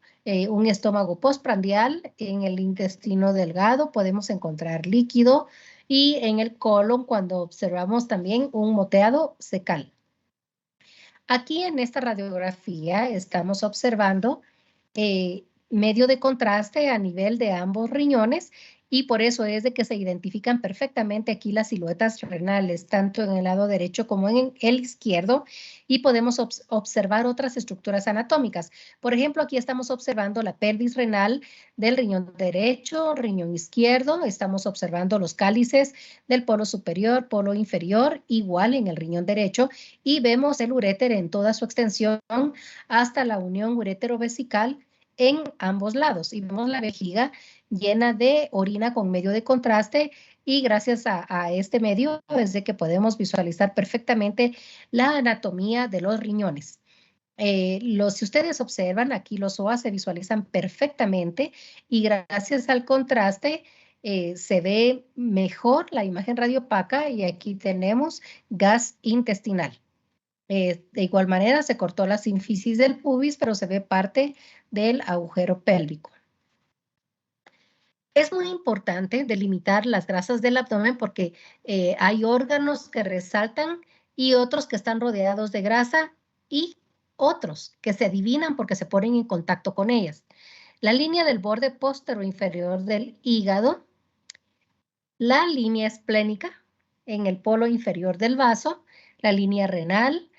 Speaker 1: un estómago postprandial, en el intestino delgado podemos encontrar líquido y en el colon cuando observamos también un moteado fecal. Aquí en esta radiografía estamos observando medio de contraste a nivel de ambos riñones y por eso es de que se identifican perfectamente aquí las siluetas renales, tanto en el lado derecho como en el izquierdo, y podemos observar otras estructuras anatómicas. Por ejemplo, aquí estamos observando la pelvis renal del riñón derecho, riñón izquierdo, estamos observando los cálices del polo superior, polo inferior, igual en el riñón derecho, y vemos el uréter en toda su extensión hasta la unión urétero-vesical en ambos lados y vemos la vejiga llena de orina con medio de contraste y gracias a este medio es de que podemos visualizar perfectamente la anatomía de los riñones. Si ustedes observan, aquí los psoas se visualizan perfectamente y gracias al contraste se ve mejor la imagen radiopaca y aquí tenemos gas intestinal. De igual manera se cortó la sínfisis del pubis, pero se ve parte del agujero pélvico. Es muy importante delimitar las grasas del abdomen porque hay órganos que resaltan y otros que están rodeados de grasa y otros que se adivinan porque se ponen en contacto con ellas. La línea del borde posterior inferior del hígado, la línea esplénica en el polo inferior del vaso, la línea renal,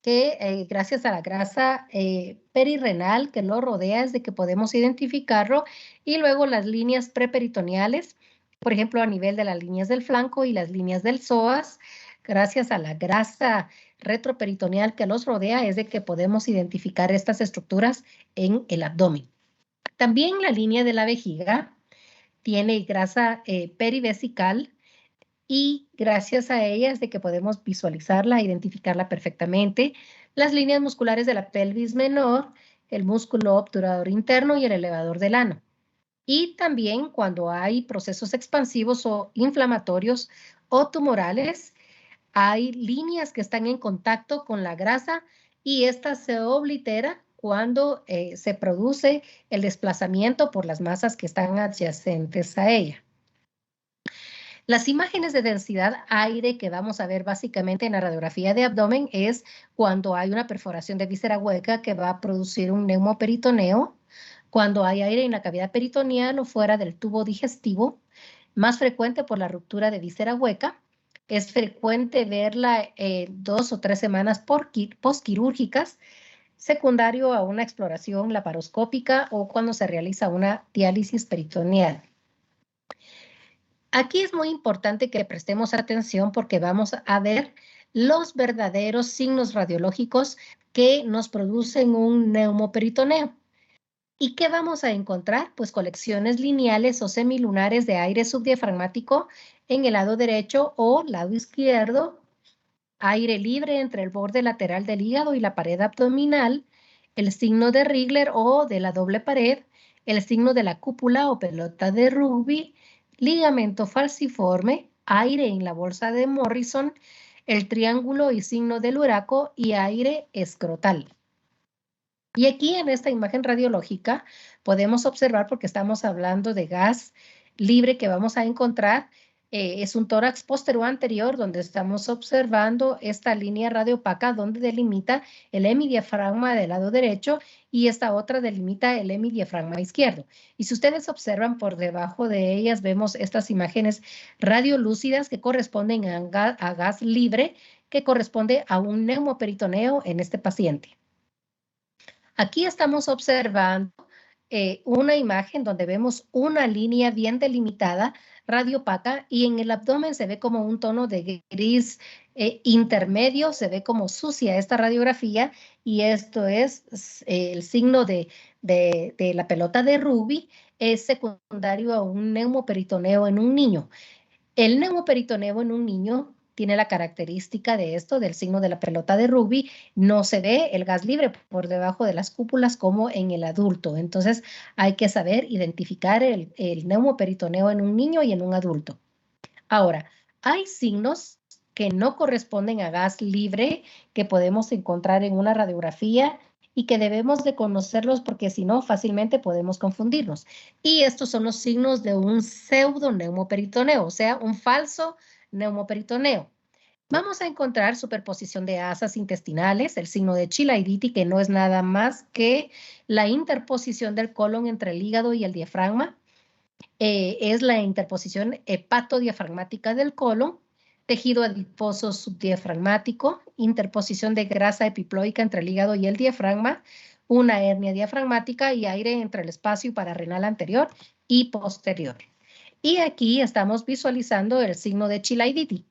Speaker 1: que gracias a la grasa perirrenal que lo rodea es de que podemos identificarlo, y luego las líneas preperitoneales, por ejemplo, a nivel de las líneas del flanco y las líneas del psoas, gracias a la grasa retroperitoneal que los rodea es de que podemos identificar estas estructuras en el abdomen. También la línea de la vejiga tiene grasa perivesical, y gracias a ella es de que podemos visualizarla, identificarla perfectamente. Las líneas musculares de la pelvis menor, el músculo obturador interno y el elevador del ano. Y también cuando hay procesos expansivos o inflamatorios o tumorales, hay líneas que están en contacto con la grasa y esta se oblitera cuando se produce el desplazamiento por las masas que están adyacentes a ella. Las imágenes de densidad aire que vamos a ver básicamente en la radiografía de abdomen es cuando hay una perforación de víscera hueca que va a producir un neumoperitoneo, cuando hay aire en la cavidad peritoneal o fuera del tubo digestivo, más frecuente por la ruptura de víscera hueca. Es frecuente verla 2 o 3 semanas postquirúrgicas, secundario a una exploración laparoscópica o cuando se realiza una diálisis peritoneal. Aquí es muy importante que prestemos atención porque vamos a ver los verdaderos signos radiológicos que nos producen un neumoperitoneo. ¿Y qué vamos a encontrar? Pues colecciones lineales o semilunares de aire subdiafragmático en el lado derecho o lado izquierdo, aire libre entre el borde lateral del hígado y la pared abdominal, el signo de Rigler o de la doble pared, el signo de la cúpula o pelota de rugby, ligamento falciforme, aire en la bolsa de Morrison, el triángulo y signo del huraco y aire escrotal. Y aquí en esta imagen radiológica podemos observar, porque estamos hablando de gas libre que vamos a encontrar, es un tórax posterior anterior donde estamos observando esta línea radiopaca donde delimita el hemidiafragma del lado derecho y esta otra delimita el hemidiafragma izquierdo. Y si ustedes observan por debajo de ellas vemos estas imágenes radiolúcidas que corresponden a gas libre, que corresponde a un neumoperitoneo en este paciente. Aquí estamos observando una imagen donde vemos una línea bien delimitada, radiopaca, y en el abdomen se ve como un tono de gris intermedio, se ve como sucia esta radiografía, y esto es el signo de la pelota de rugby, es secundario a un neumoperitoneo en un niño. El neumoperitoneo en un niño tiene la característica de esto, del signo de la pelota de rugby, no se ve el gas libre por debajo de las cúpulas como en el adulto. Entonces hay que saber identificar el neumoperitoneo en un niño y en un adulto. Ahora, hay signos que no corresponden a gas libre que podemos encontrar en una radiografía y que debemos de conocerlos porque si no fácilmente podemos confundirnos. Y estos son los signos de un pseudo neumoperitoneo, o sea, un falso neumoperitoneo. Vamos a encontrar superposición de asas intestinales, el signo de Chilaiditi, que no es nada más que la interposición del colon entre el hígado y el diafragma. Es la interposición hepatodiafragmática del colon, tejido adiposo subdiafragmático, interposición de grasa epiploica entre el hígado y el diafragma, una hernia diafragmática y aire entre el espacio pararenal anterior y posterior. Y aquí estamos visualizando el signo de Chilaiditi.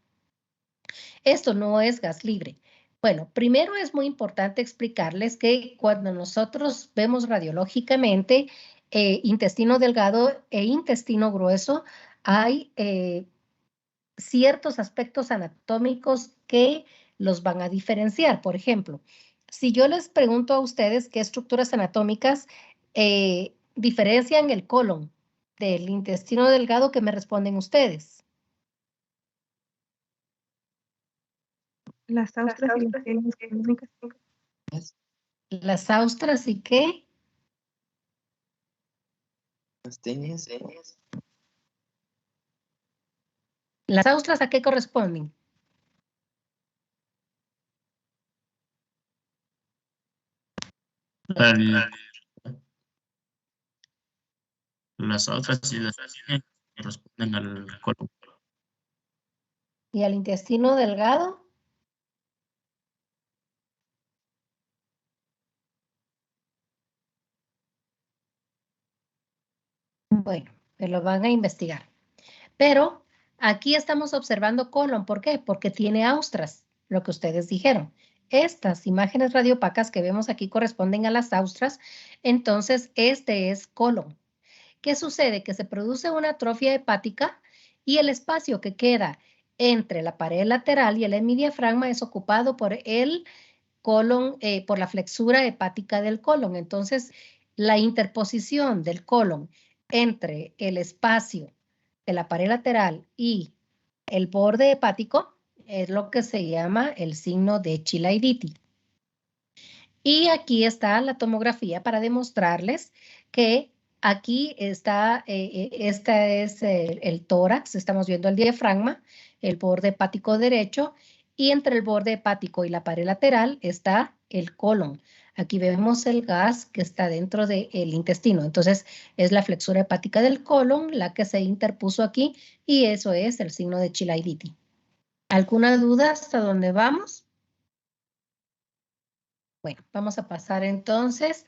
Speaker 1: Esto no es gas libre. Bueno, primero es muy importante explicarles que cuando nosotros vemos radiológicamente intestino delgado e intestino grueso, hay ciertos aspectos anatómicos que los van a diferenciar. Por ejemplo, si yo les pregunto a ustedes qué estructuras anatómicas diferencian el colon del intestino delgado, ¿qué me responden ustedes?
Speaker 4: Las austras y las tenias colónicas.
Speaker 1: Las austras y qué?
Speaker 2: Las tenias.
Speaker 1: ¿Las austras a qué corresponden?
Speaker 3: Las otras sí las corresponden al colon.
Speaker 1: ¿Y al intestino delgado? Bueno, pues lo van a investigar. Pero aquí estamos observando colon. ¿Por qué? Porque tiene austras, lo que ustedes dijeron. Estas imágenes radiopacas que vemos aquí corresponden a las austras. Entonces, este es colon. ¿Qué sucede? Que se produce una atrofia hepática y el espacio que queda entre la pared lateral y el hemidiafragma es ocupado por el colon, por la flexura hepática del colon. Entonces, la interposición del colon entre el espacio de la pared lateral y el borde hepático es lo que se llama el signo de Chilaiditi. Y aquí está la tomografía para demostrarles que aquí está, este es el tórax, estamos viendo el diafragma, el borde hepático derecho, y entre el borde hepático y la pared lateral está el colon. Aquí vemos el gas que está dentro del intestino. Entonces, es la flexura hepática del colon la que se interpuso aquí, y eso es el signo de Chilaiditi. ¿Alguna duda hasta dónde vamos? Bueno, vamos a pasar entonces.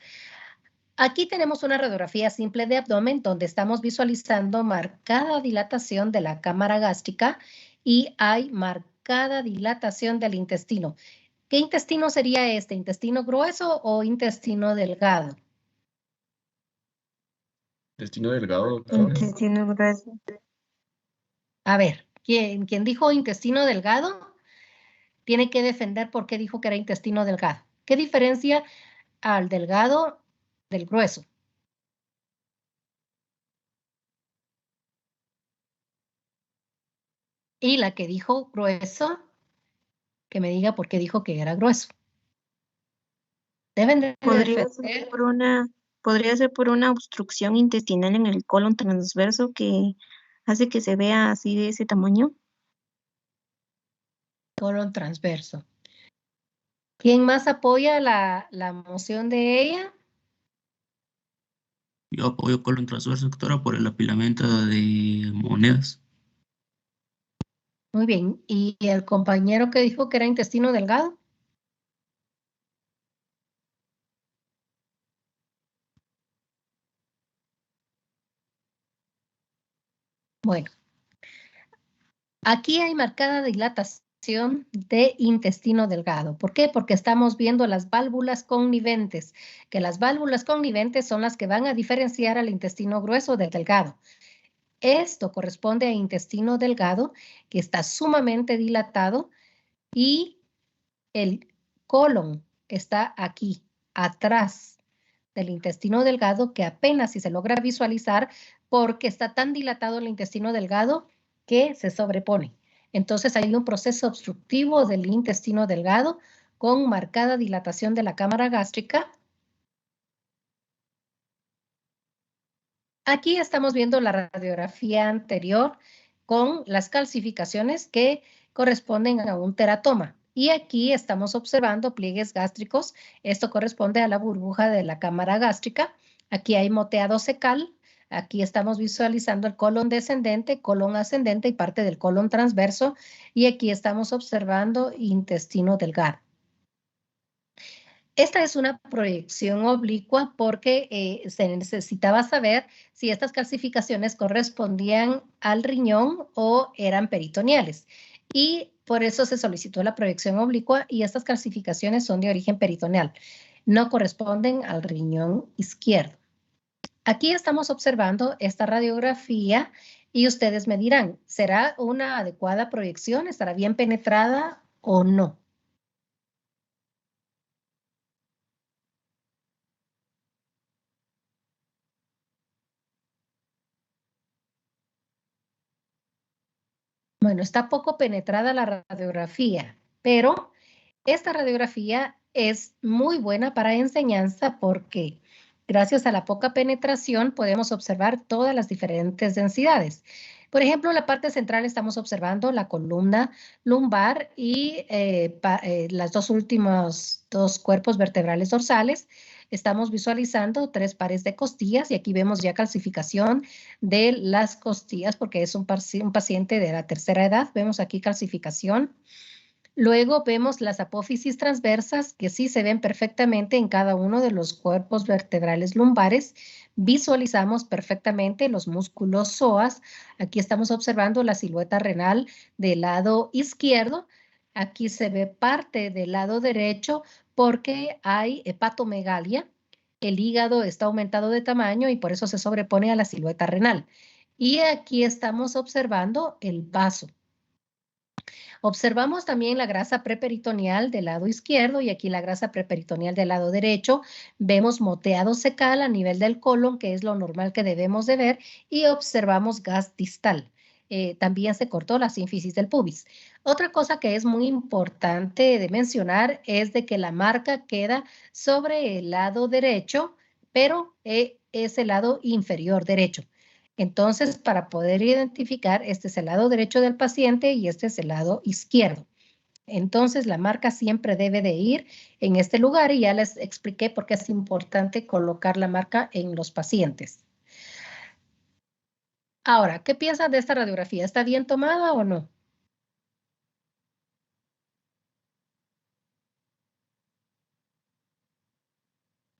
Speaker 1: Aquí tenemos una radiografía simple de abdomen donde estamos visualizando marcada dilatación de la cámara gástrica y hay marcada dilatación del intestino. ¿Qué intestino sería este? ¿Intestino grueso o intestino delgado?
Speaker 2: Intestino delgado, doctora.
Speaker 4: Intestino grueso.
Speaker 1: A ver, ¿quién dijo intestino delgado? Tiene que defender por qué dijo que era intestino delgado. ¿Qué diferencia al delgado del grueso? Y la que dijo grueso, que me diga por qué dijo que era grueso. Deben de
Speaker 4: Podría
Speaker 1: defender.
Speaker 4: ser por una obstrucción intestinal en el colon transverso que hace que se vea así de ese tamaño.
Speaker 1: Colon transverso. ¿Quién más apoya la moción de ella?
Speaker 3: Yo apoyo colon transverso, doctora, por el apilamiento de monedas.
Speaker 1: Muy bien. ¿Y el compañero que dijo que era intestino delgado? Bueno, aquí hay marcada dilatación de intestino delgado. ¿Por qué? Porque estamos viendo las válvulas conniventes, que las válvulas conniventes son las que van a diferenciar al intestino grueso del delgado. Esto corresponde a intestino delgado, que está sumamente dilatado, y el colon está aquí, atrás del intestino delgado, que apenas si se logra visualizar porque está tan dilatado el intestino delgado que se sobrepone. Entonces hay un proceso obstructivo del intestino delgado con marcada dilatación de la cámara gástrica. Aquí estamos viendo la radiografía anterior con las calcificaciones que corresponden a un teratoma. Y aquí estamos observando pliegues gástricos. Esto corresponde a la burbuja de la cámara gástrica. Aquí hay moteado cecal. Aquí estamos visualizando el colon descendente, colon ascendente y parte del colon transverso. Y aquí estamos observando intestino delgado. Esta es una proyección oblicua porque se necesitaba saber si estas calcificaciones correspondían al riñón o eran peritoneales. Y por eso se solicitó la proyección oblicua y estas calcificaciones son de origen peritoneal. No corresponden al riñón izquierdo. Aquí estamos observando esta radiografía y ustedes me dirán, ¿será una adecuada proyección? ¿Estará bien penetrada o no? Bueno, está poco penetrada la radiografía, pero esta radiografía es muy buena para enseñanza porque gracias a la poca penetración podemos observar todas las diferentes densidades. Por ejemplo, la parte central estamos observando la columna lumbar y las dos últimos cuerpos vertebrales dorsales. Estamos visualizando 3 pares de costillas y aquí vemos ya calcificación de las costillas porque es un paciente de la tercera edad. Vemos aquí calcificación. Luego vemos las apófisis transversas que sí se ven perfectamente en cada uno de los cuerpos vertebrales lumbares. visualizamos perfectamente los músculos psoas. Aquí estamos observando la silueta renal del lado izquierdo. Aquí se ve parte del lado derecho porque hay hepatomegalia. El hígado está aumentado de tamaño y por eso se sobrepone a la silueta renal. Y aquí estamos observando el vaso. Observamos también la grasa preperitoneal del lado izquierdo y aquí la grasa preperitoneal del lado derecho. Vemos moteado secal a nivel del colon, que es lo normal que debemos de ver, y observamos gas distal. También se cortó la sínfisis del pubis. Otra cosa que es muy importante de mencionar es de que la marca queda sobre el lado derecho, pero es el lado inferior derecho. Entonces, para poder identificar, este es el lado derecho del paciente y este es el lado izquierdo. Entonces, la marca siempre debe de ir en este lugar y ya les expliqué por qué es importante colocar la marca en los pacientes. Ahora, ¿qué piensan de esta radiografía? ¿Está bien tomada o no?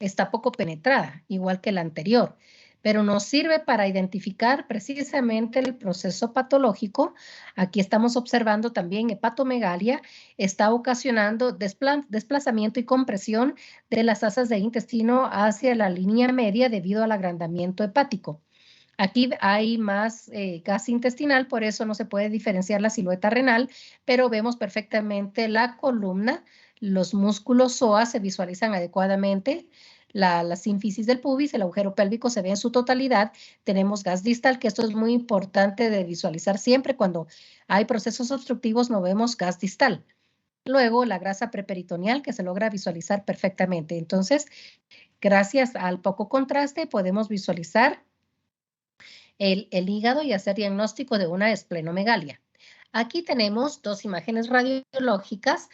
Speaker 1: Está poco penetrada, igual que la anterior, pero nos sirve para identificar precisamente el proceso patológico. Aquí estamos observando también hepatomegalia, está ocasionando desplazamiento y compresión de las asas de intestino hacia la línea media debido al agrandamiento hepático. Aquí hay más gas intestinal, por eso no se puede diferenciar la silueta renal, pero vemos perfectamente la columna, los músculos psoas se visualizan adecuadamente, la sínfisis del pubis, el agujero pélvico se ve en su totalidad, tenemos gas distal, que esto es muy importante de visualizar siempre cuando hay procesos obstructivos, no vemos gas distal. Luego, la grasa preperitoneal, que se logra visualizar perfectamente. Entonces, gracias al poco contraste, podemos visualizar el hígado y hacer diagnóstico de una esplenomegalia. Aquí tenemos dos imágenes radiológicas.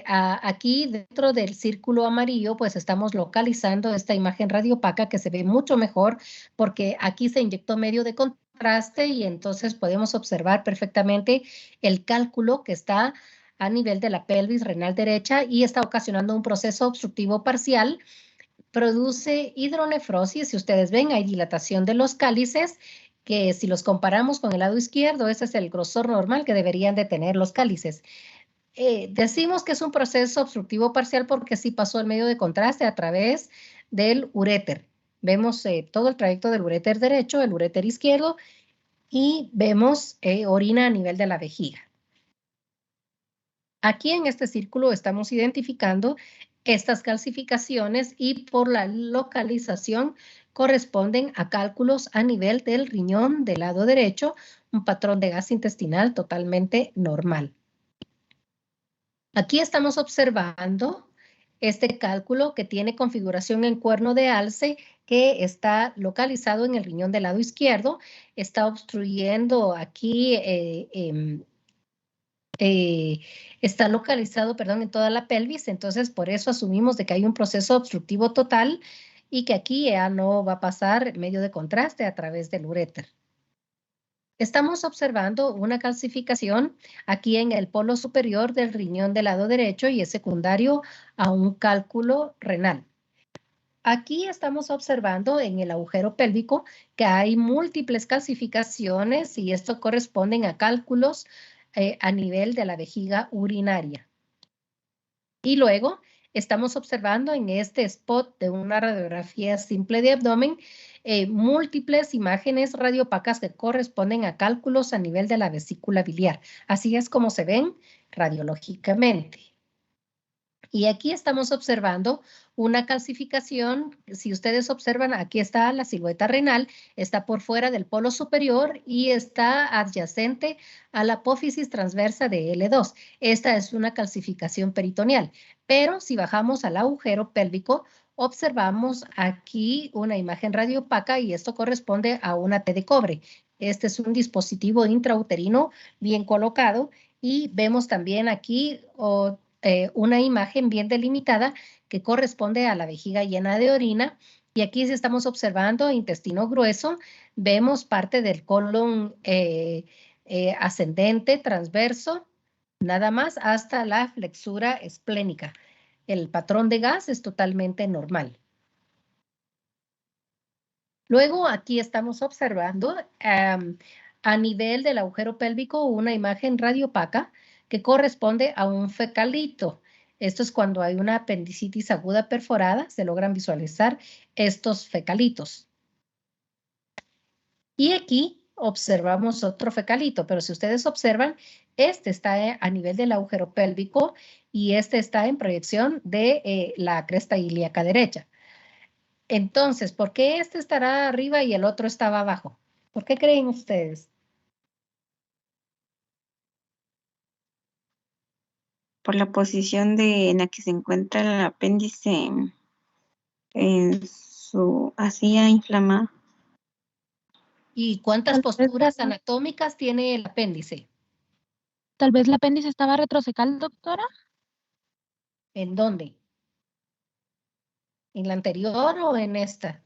Speaker 1: Aquí dentro del círculo amarillo, pues estamos localizando esta imagen radiopaca que se ve mucho mejor porque aquí se inyectó medio de contraste y entonces podemos observar perfectamente el cálculo que está a nivel de la pelvis renal derecha y está ocasionando un proceso obstructivo parcial. Produce hidronefrosis, si ustedes ven, hay dilatación de los cálices, que si los comparamos con el lado izquierdo, ese es el grosor normal que deberían de tener los cálices. Decimos que es un proceso obstructivo parcial porque sí pasó el medio de contraste a través del uréter. Vemos todo el trayecto del uréter derecho, el uréter izquierdo, y vemos orina a nivel de la vejiga. Aquí en este círculo estamos identificando estas calcificaciones y por la localización corresponden a cálculos a nivel del riñón del lado derecho, un patrón de gas intestinal totalmente normal. Aquí estamos observando este cálculo que tiene configuración en cuerno de alce que está localizado en el riñón del lado izquierdo, está obstruyendo aquí está localizado, perdón, en toda la pelvis, entonces por eso asumimos de que hay un proceso obstructivo total y que aquí ya no va a pasar medio de contraste a través del uréter. Estamos observando una calcificación aquí en el polo superior del riñón del lado derecho y es secundario a un cálculo renal. Aquí estamos observando en el agujero pélvico que hay múltiples calcificaciones y esto corresponden a cálculos a nivel de la vejiga urinaria. Y luego estamos observando en este spot de una radiografía simple de abdomen múltiples imágenes radiopacas que corresponden a cálculos a nivel de la vesícula biliar. Así es como se ven radiológicamente. Y aquí estamos observando una calcificación. Si ustedes observan, aquí está la silueta renal, está por fuera del polo superior y está adyacente a la apófisis transversa de L2. Esta es una calcificación peritoneal. Pero si bajamos al agujero pélvico, observamos aquí una imagen radiopaca y esto corresponde a una T de cobre. Este es un dispositivo intrauterino bien colocado y vemos también aquí una imagen bien delimitada que corresponde a la vejiga llena de orina. Y aquí si estamos observando intestino grueso, vemos parte del colon ascendente, transverso, nada más hasta la flexura esplénica. El patrón de gas es totalmente normal. Luego aquí estamos observando a nivel del agujero pélvico una imagen radiopaca que corresponde a un fecalito. Esto es cuando hay una apendicitis aguda perforada, se logran visualizar estos fecalitos. Y aquí observamos otro fecalito, pero si ustedes observan, este está a nivel del agujero pélvico y este está en proyección de la cresta ilíaca derecha. Entonces, ¿por qué este estará arriba y el otro estaba abajo? ¿Por qué creen ustedes?
Speaker 4: Por la posición en la que se encuentra el apéndice en su así inflamada.
Speaker 1: ¿Y cuántas posturas anatómicas tiene el apéndice?
Speaker 5: Tal vez el apéndice estaba retrocecal, doctora.
Speaker 1: ¿En dónde? ¿En la anterior o en esta?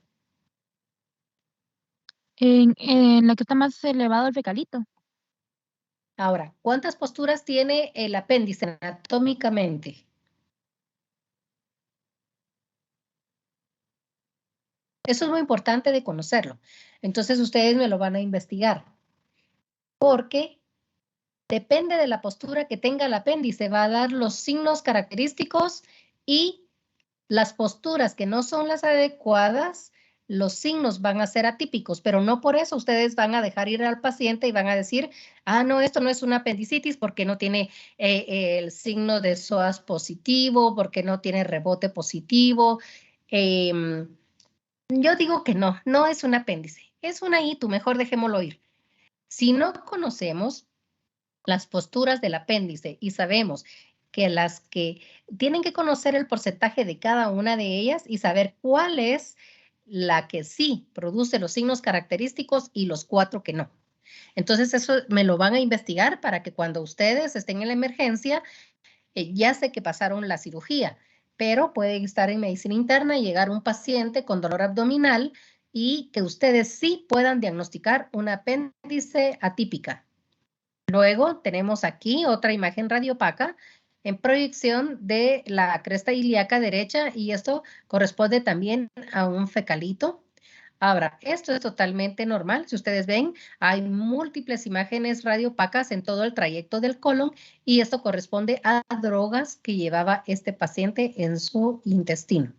Speaker 5: En la que está más elevado el fecalito.
Speaker 1: Ahora, ¿cuántas posturas tiene el apéndice anatómicamente? Eso es muy importante de conocerlo. Entonces ustedes me lo van a investigar. Porque depende de la postura que tenga el apéndice, va a dar los signos característicos y las posturas que no son las adecuadas, los signos van a ser atípicos, pero no por eso ustedes van a dejar ir al paciente y van a decir, ah, no, esto no es una apendicitis porque no tiene el signo de psoas positivo, porque no tiene rebote positivo. Yo digo que no, no es un apéndice, es una ITU, mejor dejémoslo ir. Si no conocemos las posturas del apéndice y sabemos que las que tienen que conocer el porcentaje de cada una de ellas y saber cuál es la que sí produce los signos característicos y los 4 que no. Entonces eso me lo van a investigar para que cuando ustedes estén en la emergencia, ya sé que pasaron la cirugía, pero puede estar en medicina interna y llegar un paciente con dolor abdominal y que ustedes sí puedan diagnosticar una apéndice atípica. Luego tenemos aquí otra imagen radiopaca en proyección de la cresta ilíaca derecha y esto corresponde también a un fecalito. Ahora, esto es totalmente normal. Si ustedes ven, hay múltiples imágenes radiopacas en todo el trayecto del colon y esto corresponde a drogas que llevaba este paciente en su intestino.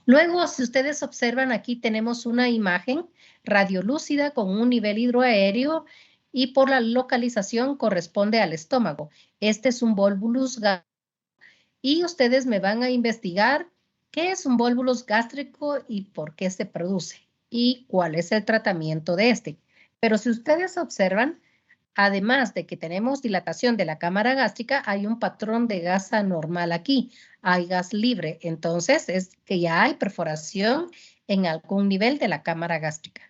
Speaker 1: Luego, si ustedes observan, aquí tenemos una imagen radiolúcida con un nivel hidroaéreo y por la localización corresponde al estómago. Este es un volvulus gástrico y ustedes me van a investigar qué es un volvulus gástrico y por qué se produce y cuál es el tratamiento de este. Pero si ustedes observan, además de que tenemos dilatación de la cámara gástrica, hay un patrón de gas anormal aquí. Hay gas libre. Entonces, es que ya hay perforación en algún nivel de la cámara gástrica.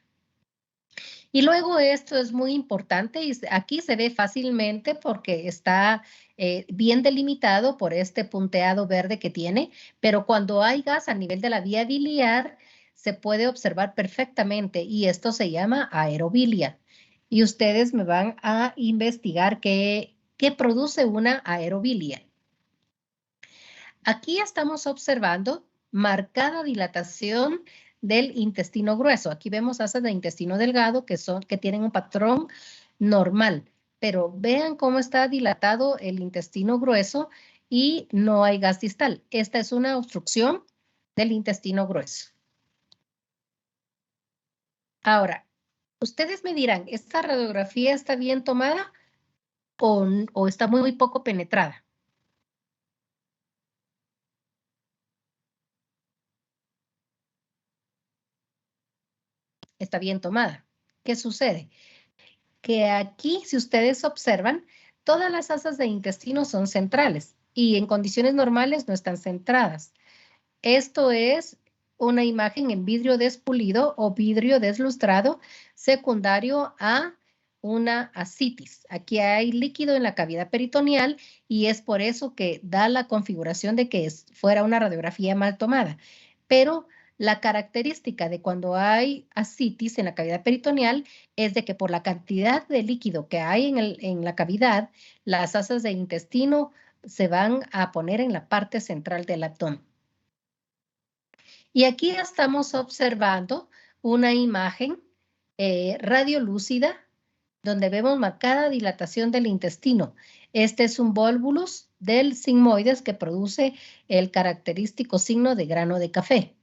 Speaker 1: Y luego esto es muy importante y aquí se ve fácilmente porque está bien delimitado por este punteado verde que tiene, pero cuando hay gas a nivel de la vía biliar, se puede observar perfectamente y esto se llama aerobilia. Y ustedes me van a investigar qué produce una aerobilia. Aquí estamos observando marcada dilatación del intestino grueso. Aquí vemos asas de intestino delgado que tienen un patrón normal, pero vean cómo está dilatado el intestino grueso y no hay gas distal. Esta es una obstrucción del intestino grueso. Ahora, ustedes me dirán, ¿esta radiografía está bien tomada o está muy poco penetrada? Está bien tomada. ¿Qué sucede? Que aquí, si ustedes observan, todas las asas de intestino son centrales y en condiciones normales no están centradas. Esto es una imagen en vidrio despulido o vidrio deslustrado secundario a una ascitis. Aquí hay líquido en la cavidad peritoneal y es por eso que da la configuración de que fuera una radiografía mal tomada. Pero la característica de cuando hay ascitis en la cavidad peritoneal es de que por la cantidad de líquido que hay en la cavidad, las asas de intestino se van a poner en la parte central del abdomen. Y aquí estamos observando una imagen radiolúcida donde vemos marcada dilatación del intestino. Este es un volvulus del sigmoides que produce el característico signo de grano de café.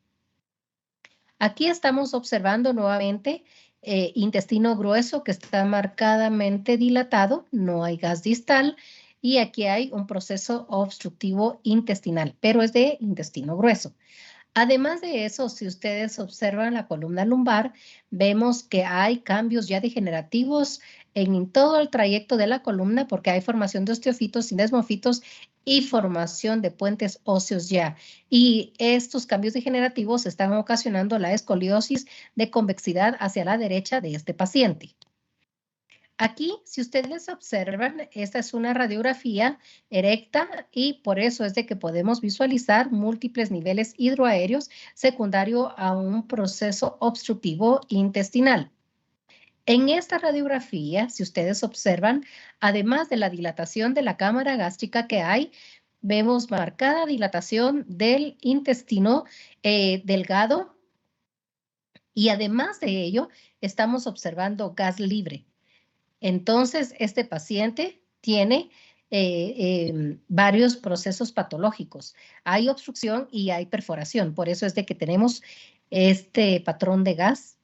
Speaker 1: Aquí estamos observando nuevamente intestino grueso que está marcadamente dilatado, no hay gas distal, y aquí hay un proceso obstructivo intestinal, pero es de intestino grueso. Además de eso, si ustedes observan la columna lumbar, vemos que hay cambios ya degenerativos en todo el trayecto de la columna porque hay formación de osteofitos y desmofitos y formación de puentes óseos ya. Y estos cambios degenerativos están ocasionando la escoliosis de convexidad hacia la derecha de este paciente. Aquí, si ustedes observan, esta es una radiografía erecta y por eso es de que podemos visualizar múltiples niveles hidroaéreos secundario a un proceso obstructivo intestinal. En esta radiografía, si ustedes observan, además de la dilatación de la cámara gástrica que hay, vemos marcada dilatación del intestino delgado y además de ello, estamos observando gas libre. Entonces, este paciente tiene varios procesos patológicos. Hay obstrucción y hay perforación. Por eso es de que tenemos este patrón de gas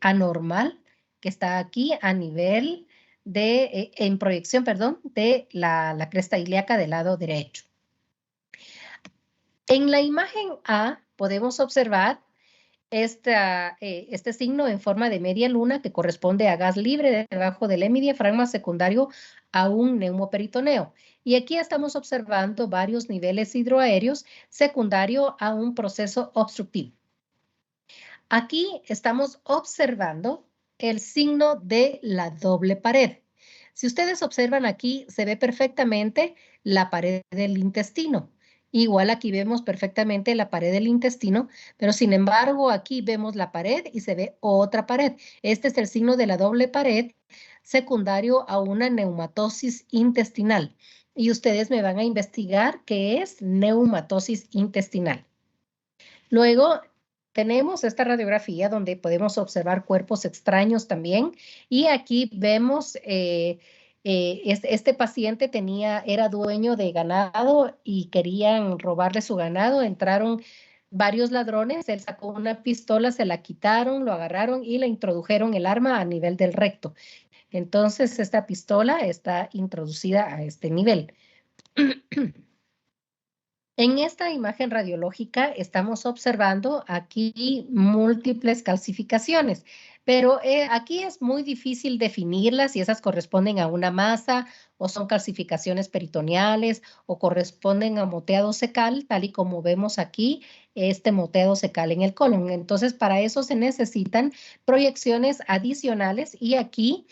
Speaker 1: anormal que está aquí a nivel de, en proyección, perdón, de la cresta ilíaca del lado derecho. En la imagen A podemos observar este signo en forma de media luna que corresponde a gas libre debajo del hemidiafragma secundario a un neumoperitoneo. Y aquí estamos observando varios niveles hidroaéreos secundario a un proceso obstructivo. Aquí estamos observando el signo de la doble pared. Si ustedes observan aquí, se ve perfectamente la pared del intestino. Igual aquí vemos perfectamente la pared del intestino, pero sin embargo aquí vemos la pared y se ve otra pared. Este es el signo de la doble pared secundario a una neumatosis intestinal. Y ustedes me van a investigar qué es neumatosis intestinal. Luego tenemos esta radiografía donde podemos observar cuerpos extraños también. Y aquí vemos este paciente era dueño de ganado y querían robarle su ganado. Entraron varios ladrones, él sacó una pistola, se la quitaron, lo agarraron y le introdujeron el arma a nivel del recto. Entonces, esta pistola está introducida a este nivel. En esta imagen radiológica estamos observando aquí múltiples calcificaciones, pero aquí es muy difícil definirlas si esas corresponden a una masa o son calcificaciones peritoneales o corresponden a moteado secal, tal y como vemos aquí, este moteado secal en el colon. Entonces, para eso se necesitan proyecciones adicionales y aquí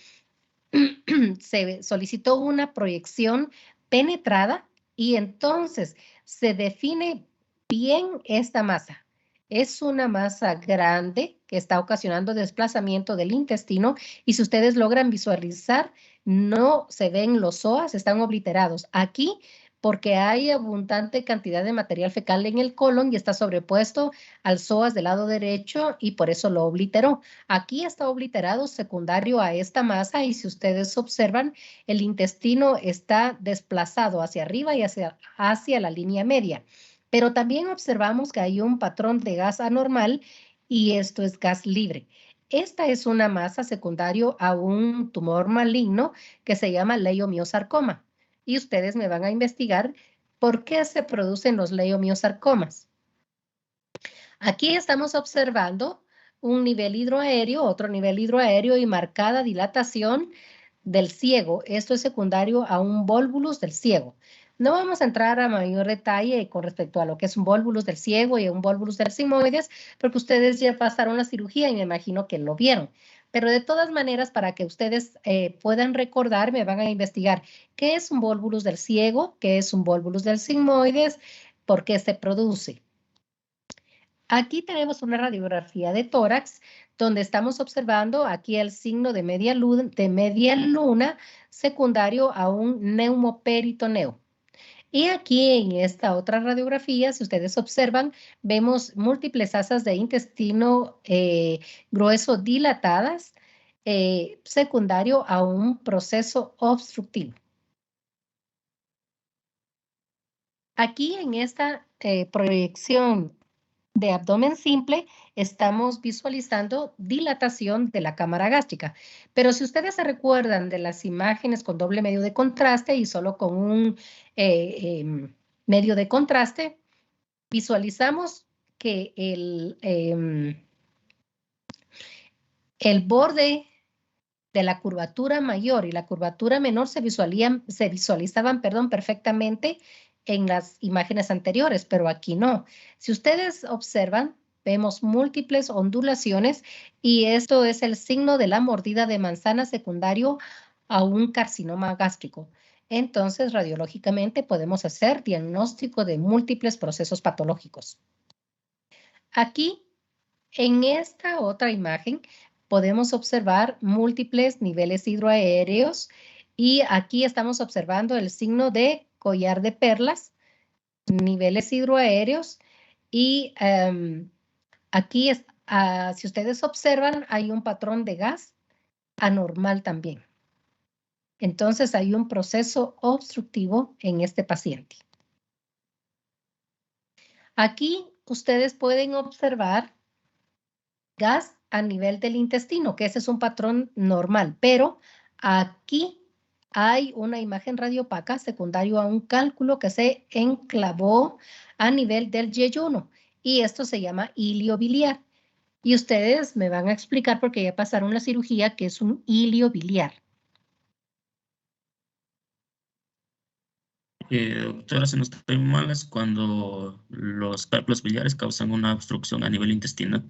Speaker 1: se solicitó una proyección penetrada y entonces se define bien esta masa. Es una masa grande que está ocasionando desplazamiento del intestino y si ustedes logran visualizar, no se ven los psoas, están obliterados. Aquí, porque hay abundante cantidad de material fecal en el colon y está sobrepuesto al psoas del lado derecho y por eso lo obliteró. Aquí está obliterado secundario a esta masa y si ustedes observan, el intestino está desplazado hacia arriba y hacia la línea media. Pero también observamos que hay un patrón de gas anormal y esto es gas libre. Esta es una masa secundario a un tumor maligno que se llama leiomiosarcoma. Y ustedes me van a investigar por qué se producen los leiomiosarcomas. Aquí estamos observando un nivel hidroaéreo, otro nivel hidroaéreo y marcada dilatación del ciego. Esto es secundario a un volvulus del ciego. No vamos a entrar a mayor detalle con respecto a lo que es un volvulus del ciego y un volvulus del sigmoides, porque ustedes ya pasaron la cirugía y me imagino que lo vieron. Pero de todas maneras, para que ustedes puedan recordar, me van a investigar qué es un volvulus del ciego, qué es un volvulus del sigmoides, por qué se produce. Aquí tenemos una radiografía de tórax donde estamos observando aquí el signo de media luna secundario a un neumoperitoneo. Y aquí en esta otra radiografía, si ustedes observan, vemos múltiples asas de intestino grueso dilatadas, secundario a un proceso obstructivo. Aquí en esta proyección de abdomen simple, estamos visualizando dilatación de la cámara gástrica. Pero si ustedes se recuerdan de las imágenes con doble medio de contraste y solo con un medio de contraste, visualizamos que el borde de la curvatura mayor y la curvatura menor se visualizaban perfectamente en las imágenes anteriores, pero aquí no. Si ustedes observan, vemos múltiples ondulaciones y esto es el signo de la mordida de manzana secundario a un carcinoma gástrico. Entonces, radiológicamente podemos hacer diagnóstico de múltiples procesos patológicos. Aquí, en esta otra imagen, podemos observar múltiples niveles hidroaéreos y aquí estamos observando el signo de collar de perlas, niveles hidroaéreos y aquí, si ustedes observan, hay un patrón de gas anormal también. Entonces hay un proceso obstructivo en este paciente. Aquí ustedes pueden observar gas a nivel del intestino, que ese es un patrón normal, pero aquí hay una imagen radiopaca secundario a un cálculo que se enclavó a nivel del yeyuno y esto se llama hilio biliar. Y ustedes me van a explicar porque ya pasaron la cirugía que es un hilio biliar.
Speaker 3: Doctora, si no estoy mal, es cuando los cálculos biliares causan una obstrucción a nivel intestinal.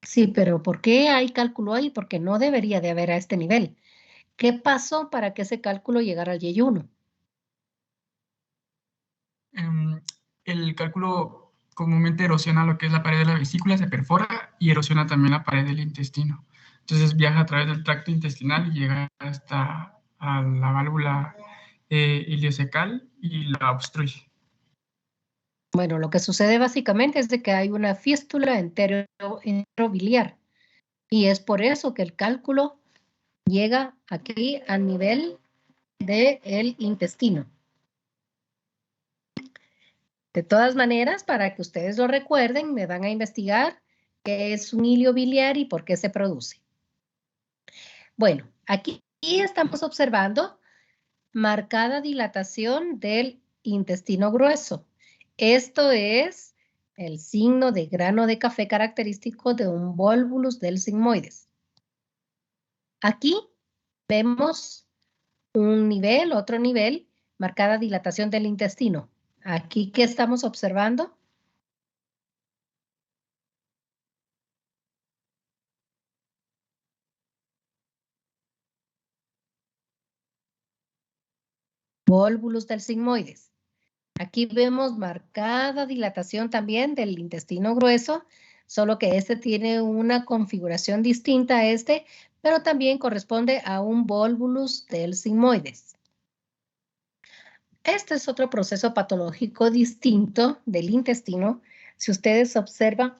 Speaker 1: Sí, pero ¿por qué hay cálculo ahí? Porque no debería de haber a este nivel. ¿Qué pasó para que ese cálculo llegara al yeyuno?
Speaker 6: El cálculo comúnmente erosiona lo que es la pared de la vesícula, se perfora y erosiona también la pared del intestino. Entonces viaja a través del tracto intestinal y llega hasta a la válvula iliocecal y la obstruye.
Speaker 1: Bueno, lo que sucede básicamente es de que hay una fístula enterobiliar y es por eso que el cálculo llega aquí a nivel del intestino. De todas maneras, para que ustedes lo recuerden, me van a investigar qué es un hilio biliar y por qué se produce. Bueno, aquí estamos observando marcada dilatación del intestino grueso. Esto es el signo de grano de café característico de un volvulus del sigmoides. Aquí vemos un nivel, otro nivel, marcada dilatación del intestino. Aquí, ¿qué estamos observando? Volvulus del sigmoides. Aquí vemos marcada dilatación también del intestino grueso, solo que este tiene una configuración distinta a este, pero también corresponde a un volvulus del sigmoides. Este es otro proceso patológico distinto del intestino. Si ustedes observan,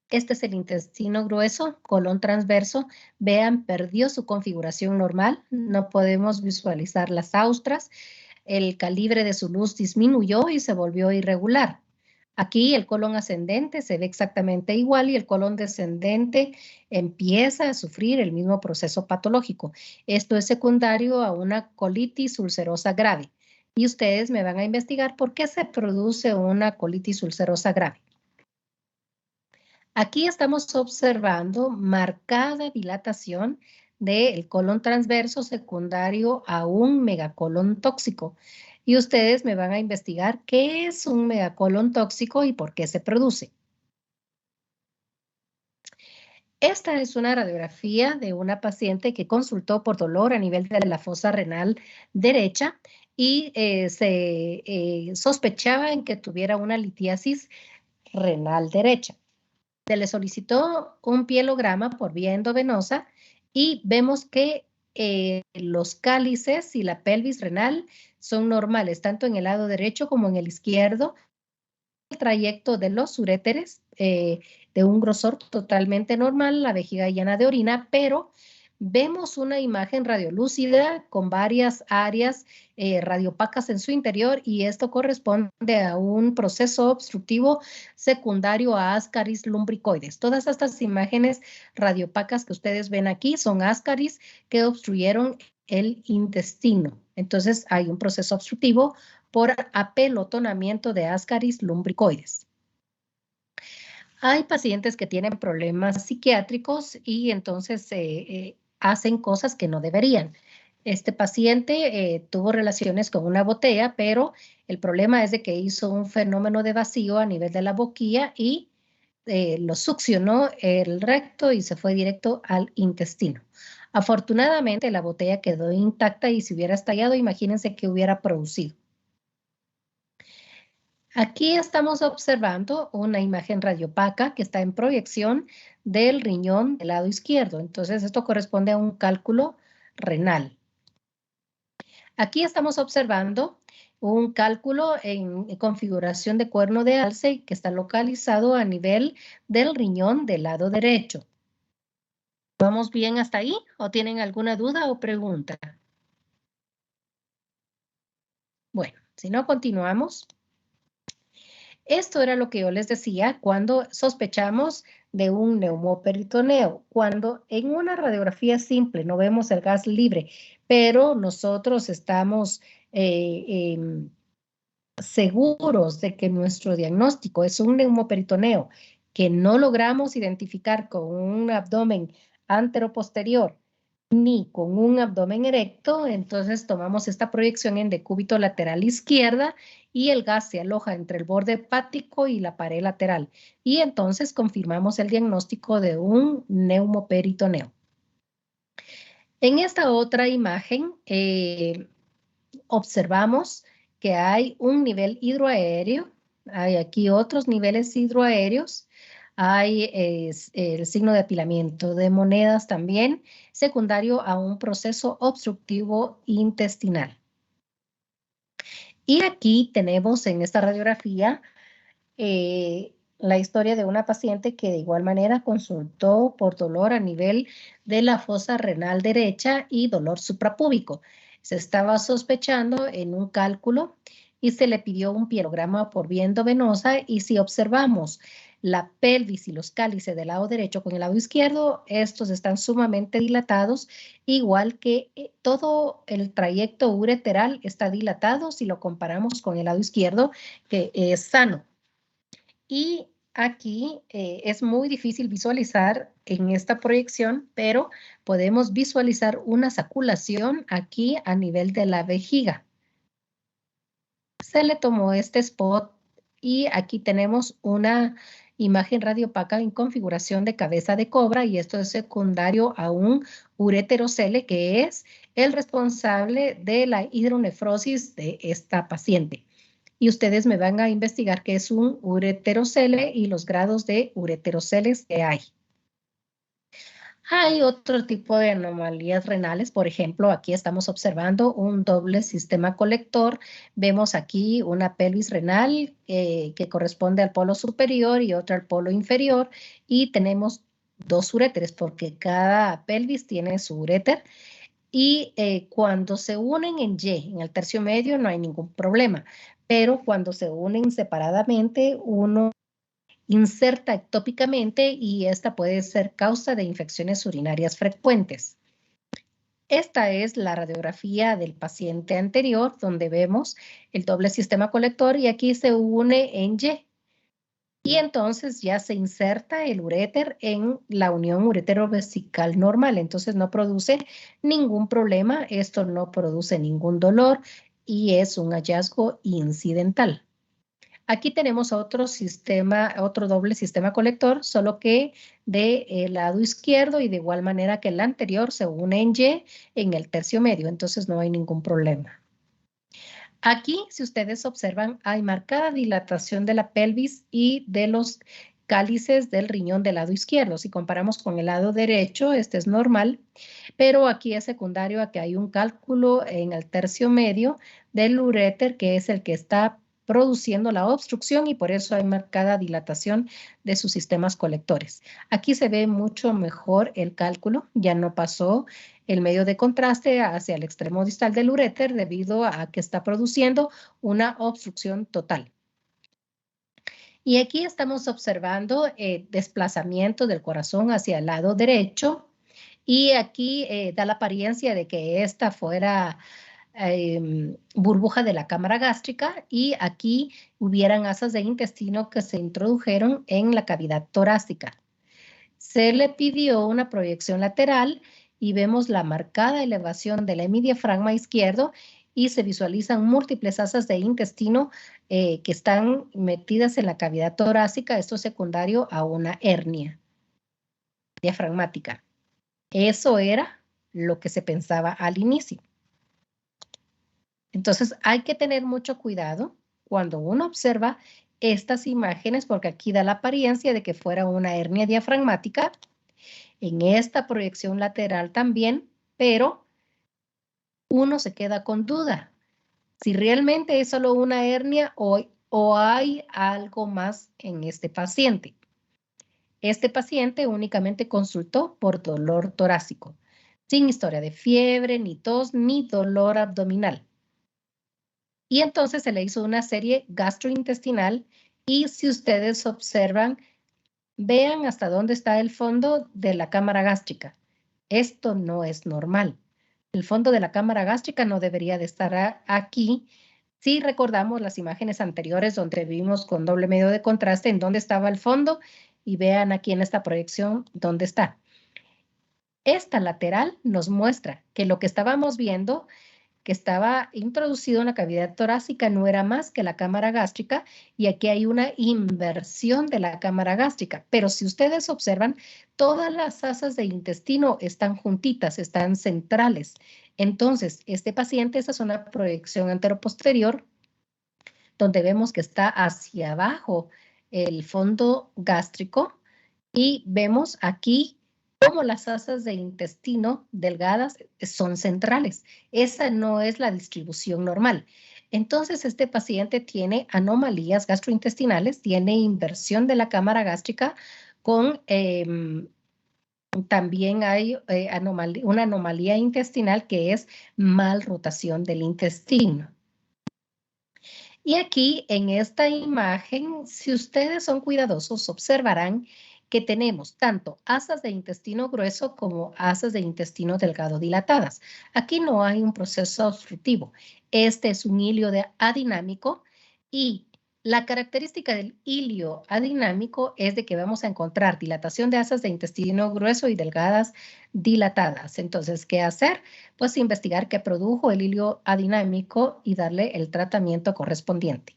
Speaker 1: este es el intestino grueso, colon transverso. Vean, perdió su configuración normal. No podemos visualizar las austras. El calibre de su luz disminuyó y se volvió irregular. Aquí el colon ascendente se ve exactamente igual y el colon descendente empieza a sufrir el mismo proceso patológico. Esto es secundario a una colitis ulcerosa grave. Y ustedes me van a investigar por qué se produce una colitis ulcerosa grave. Aquí estamos observando marcada dilatación del colon transverso secundario a un megacolon tóxico. Y ustedes me van a investigar qué es un megacolon tóxico y por qué se produce. Esta es una radiografía de una paciente que consultó por dolor a nivel de la fosa renal derecha y se sospechaba en que tuviera una litiasis renal derecha. Se le solicitó un pielograma por vía endovenosa y vemos que los cálices y la pelvis renal son normales, tanto en el lado derecho como en el izquierdo. El trayecto de los uréteres de un grosor totalmente normal, la vejiga llena de orina, pero vemos una imagen radiolúcida con varias áreas radiopacas en su interior y esto corresponde a un proceso obstructivo secundario a ascaris lumbricoides. Todas estas imágenes radiopacas que ustedes ven aquí son ascaris que obstruyeron el intestino. Entonces hay un proceso obstructivo por apelotonamiento de ascaris lumbricoides. Hay pacientes que tienen problemas psiquiátricos y entonces hacen cosas que no deberían. Este paciente tuvo relaciones con una botella, pero el problema es de que hizo un fenómeno de vacío a nivel de la boquilla y lo succionó el recto y se fue directo al intestino. Afortunadamente la botella quedó intacta y si hubiera estallado, imagínense qué hubiera producido. Aquí estamos observando una imagen radiopaca que está en proyección del riñón del lado izquierdo. Entonces, esto corresponde a un cálculo renal. Aquí estamos observando un cálculo en configuración de cuerno de alce que está localizado a nivel del riñón del lado derecho. ¿Vamos bien hasta ahí? ¿O tienen alguna duda o pregunta? Bueno, si no, continuamos. Esto era lo que yo les decía cuando sospechamos de un neumoperitoneo. Cuando en una radiografía simple no vemos el gas libre, pero nosotros estamos seguros de que nuestro diagnóstico es un neumoperitoneo que no logramos identificar con un abdomen anteroposterior ni con un abdomen erecto, entonces tomamos esta proyección en decúbito lateral izquierda y el gas se aloja entre el borde hepático y la pared lateral. Y entonces confirmamos el diagnóstico de un neumoperitoneo. En esta otra imagen observamos que hay un nivel hidroaéreo, hay aquí otros niveles hidroaéreos, hay el signo de apilamiento de monedas también, secundario a un proceso obstructivo intestinal. Y aquí tenemos en esta radiografía la historia de una paciente que de igual manera consultó por dolor a nivel de la fosa renal derecha y dolor suprapúbico. Se estaba sospechando en un cálculo y se le pidió un pielograma por vía endovenosa y si observamos la pelvis y los cálices del lado derecho con el lado izquierdo, estos están sumamente dilatados, igual que todo el trayecto ureteral está dilatado si lo comparamos con el lado izquierdo, que es sano. Y aquí es muy difícil visualizar en esta proyección, pero podemos visualizar una saculación aquí a nivel de la vejiga. Se le tomó este spot y aquí tenemos una imagen radiopaca en configuración de cabeza de cobra y esto es secundario a un ureterocele que es el responsable de la hidronefrosis de esta paciente. Y ustedes me van a investigar qué es un ureterocele y los grados de ureteroceles que hay. Hay otro tipo de anomalías renales, por ejemplo, aquí estamos observando un doble sistema colector. Vemos aquí una pelvis renal que corresponde al polo superior y otra al polo inferior y tenemos dos uréteres porque cada pelvis tiene su uréter. Y cuando se unen en Y, en el tercio medio, no hay ningún problema. Pero cuando se unen separadamente, uno inserta ectópicamente y esta puede ser causa de infecciones urinarias frecuentes. Esta es la radiografía del paciente anterior, donde vemos el doble sistema colector y aquí se une en Y. Y entonces ya se inserta el uréter en la unión uretero-vesical normal. Entonces no produce ningún problema, esto no produce ningún dolor y es un hallazgo incidental. Aquí tenemos otro sistema, otro doble sistema colector, solo que del lado izquierdo y de igual manera que el anterior se une en Y en el tercio medio, entonces no hay ningún problema. Aquí, si ustedes observan, hay marcada dilatación de la pelvis y de los cálices del riñón del lado izquierdo. Si comparamos con el lado derecho, este es normal, pero aquí es secundario a que hay un cálculo en el tercio medio del uréter, que es el que está produciendo la obstrucción y por eso hay marcada dilatación de sus sistemas colectores. Aquí se ve mucho mejor el cálculo, ya no pasó el medio de contraste hacia el extremo distal del uréter debido a que está produciendo una obstrucción total. Y aquí estamos observando desplazamiento del corazón hacia el lado derecho y aquí da la apariencia de que esta fuera burbuja de la cámara gástrica y aquí hubieran asas de intestino que se introdujeron en la cavidad torácica. Se le pidió una proyección lateral y vemos la marcada elevación del hemidiafragma izquierdo y se visualizan múltiples asas de intestino que están metidas en la cavidad torácica. Esto es secundario a una hernia diafragmática. Eso era lo que se pensaba al inicio. Entonces hay que tener mucho cuidado cuando uno observa estas imágenes porque aquí da la apariencia de que fuera una hernia diafragmática. En esta proyección lateral también, pero uno se queda con duda si realmente es solo una hernia o hay algo más en este paciente. Este paciente únicamente consultó por dolor torácico, sin historia de fiebre, ni tos, ni dolor abdominal. Y entonces se le hizo una serie gastrointestinal y si ustedes observan, vean hasta dónde está el fondo de la cámara gástrica. Esto no es normal. El fondo de la cámara gástrica no debería de estar aquí. Si recordamos las imágenes anteriores donde vimos con doble medio de contraste en dónde estaba el fondo y vean aquí en esta proyección dónde está. Esta lateral nos muestra que lo que estábamos viendo que estaba introducido en la cavidad torácica no era más que la cámara gástrica y aquí hay una inversión de la cámara gástrica. Pero si ustedes observan, todas las asas de intestino están juntitas, están centrales. Entonces, este paciente, esta es una proyección anteroposterior donde vemos que está hacia abajo el fondo gástrico y vemos aquí cómo las asas de intestino delgadas son centrales. Esa no es la distribución normal. Entonces, este paciente tiene anomalías gastrointestinales, tiene inversión de la cámara gástrica con también hay una anomalía intestinal que es malrotación del intestino. Y aquí en esta imagen, si ustedes son cuidadosos, observarán que tenemos tanto asas de intestino grueso como asas de intestino delgado dilatadas. Aquí no hay un proceso obstructivo. Este es un hilio adinámico y la característica del hilio adinámico es de que vamos a encontrar dilatación de asas de intestino grueso y delgadas dilatadas. Entonces, ¿qué hacer? Pues investigar qué produjo el hilio adinámico y darle el tratamiento correspondiente.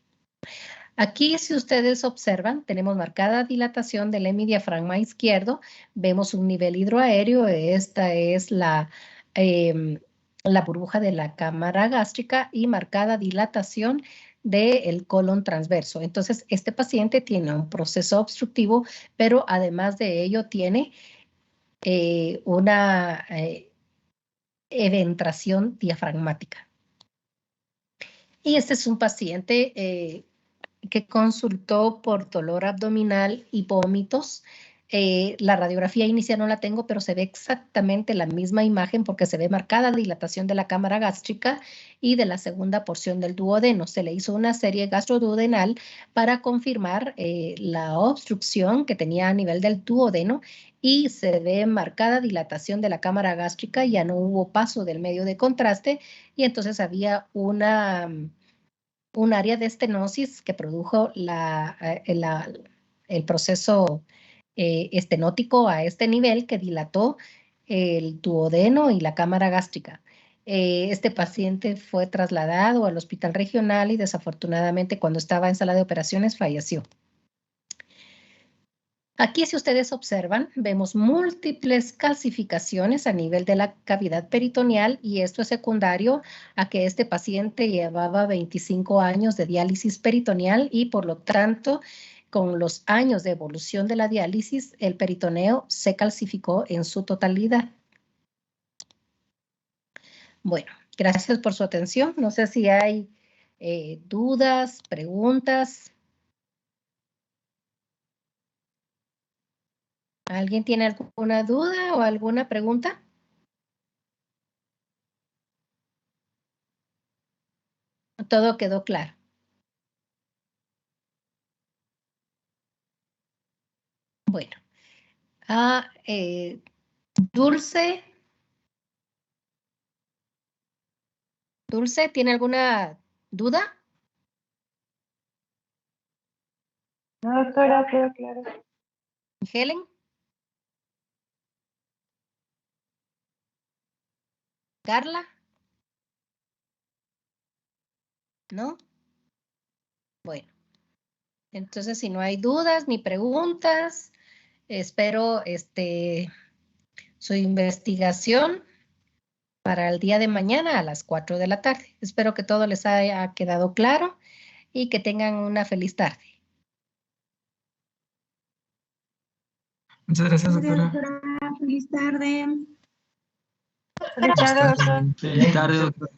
Speaker 1: Aquí, si ustedes observan, tenemos marcada dilatación del hemidiafragma izquierdo. Vemos un nivel hidroaéreo. Esta es la burbuja de la cámara gástrica y marcada dilatación del colon transverso. Entonces, este paciente tiene un proceso obstructivo, pero además de ello tiene una eventración diafragmática. Y este es un paciente que consultó por dolor abdominal y vómitos. La radiografía inicial no la tengo, pero se ve exactamente la misma imagen porque se ve marcada dilatación de la cámara gástrica y de la segunda porción del duodeno. Se le hizo una serie gastroduodenal para confirmar la obstrucción que tenía a nivel del duodeno y se ve marcada dilatación de la cámara gástrica. Ya no hubo paso del medio de contraste y entonces había un área de estenosis que produjo el proceso estenótico a este nivel que dilató el duodeno y la cámara gástrica. Este paciente fue trasladado al hospital regional y desafortunadamente cuando estaba en sala de operaciones falleció. Aquí, si ustedes observan, vemos múltiples calcificaciones a nivel de la cavidad peritoneal y esto es secundario a que este paciente llevaba 25 años de diálisis peritoneal y por lo tanto con los años de evolución de la diálisis, el peritoneo se calcificó en su totalidad. Bueno, gracias por su atención. No sé si hay dudas, preguntas. ¿Alguien tiene alguna duda o alguna pregunta? Todo quedó claro. Bueno. Dulce. Dulce, ¿tiene alguna duda?
Speaker 7: No, doctora, quedó claro.
Speaker 1: Helen. Carla. ¿No? Bueno. Entonces, si no hay dudas ni preguntas, espero su investigación para el día de mañana a las 4 de la tarde. Espero que todo les haya quedado claro y que tengan una feliz tarde.
Speaker 6: Muchas gracias, doctora.
Speaker 7: Feliz tarde.
Speaker 6: Feliz tarde, doctora.
Speaker 2: Feliz tarde, doctor.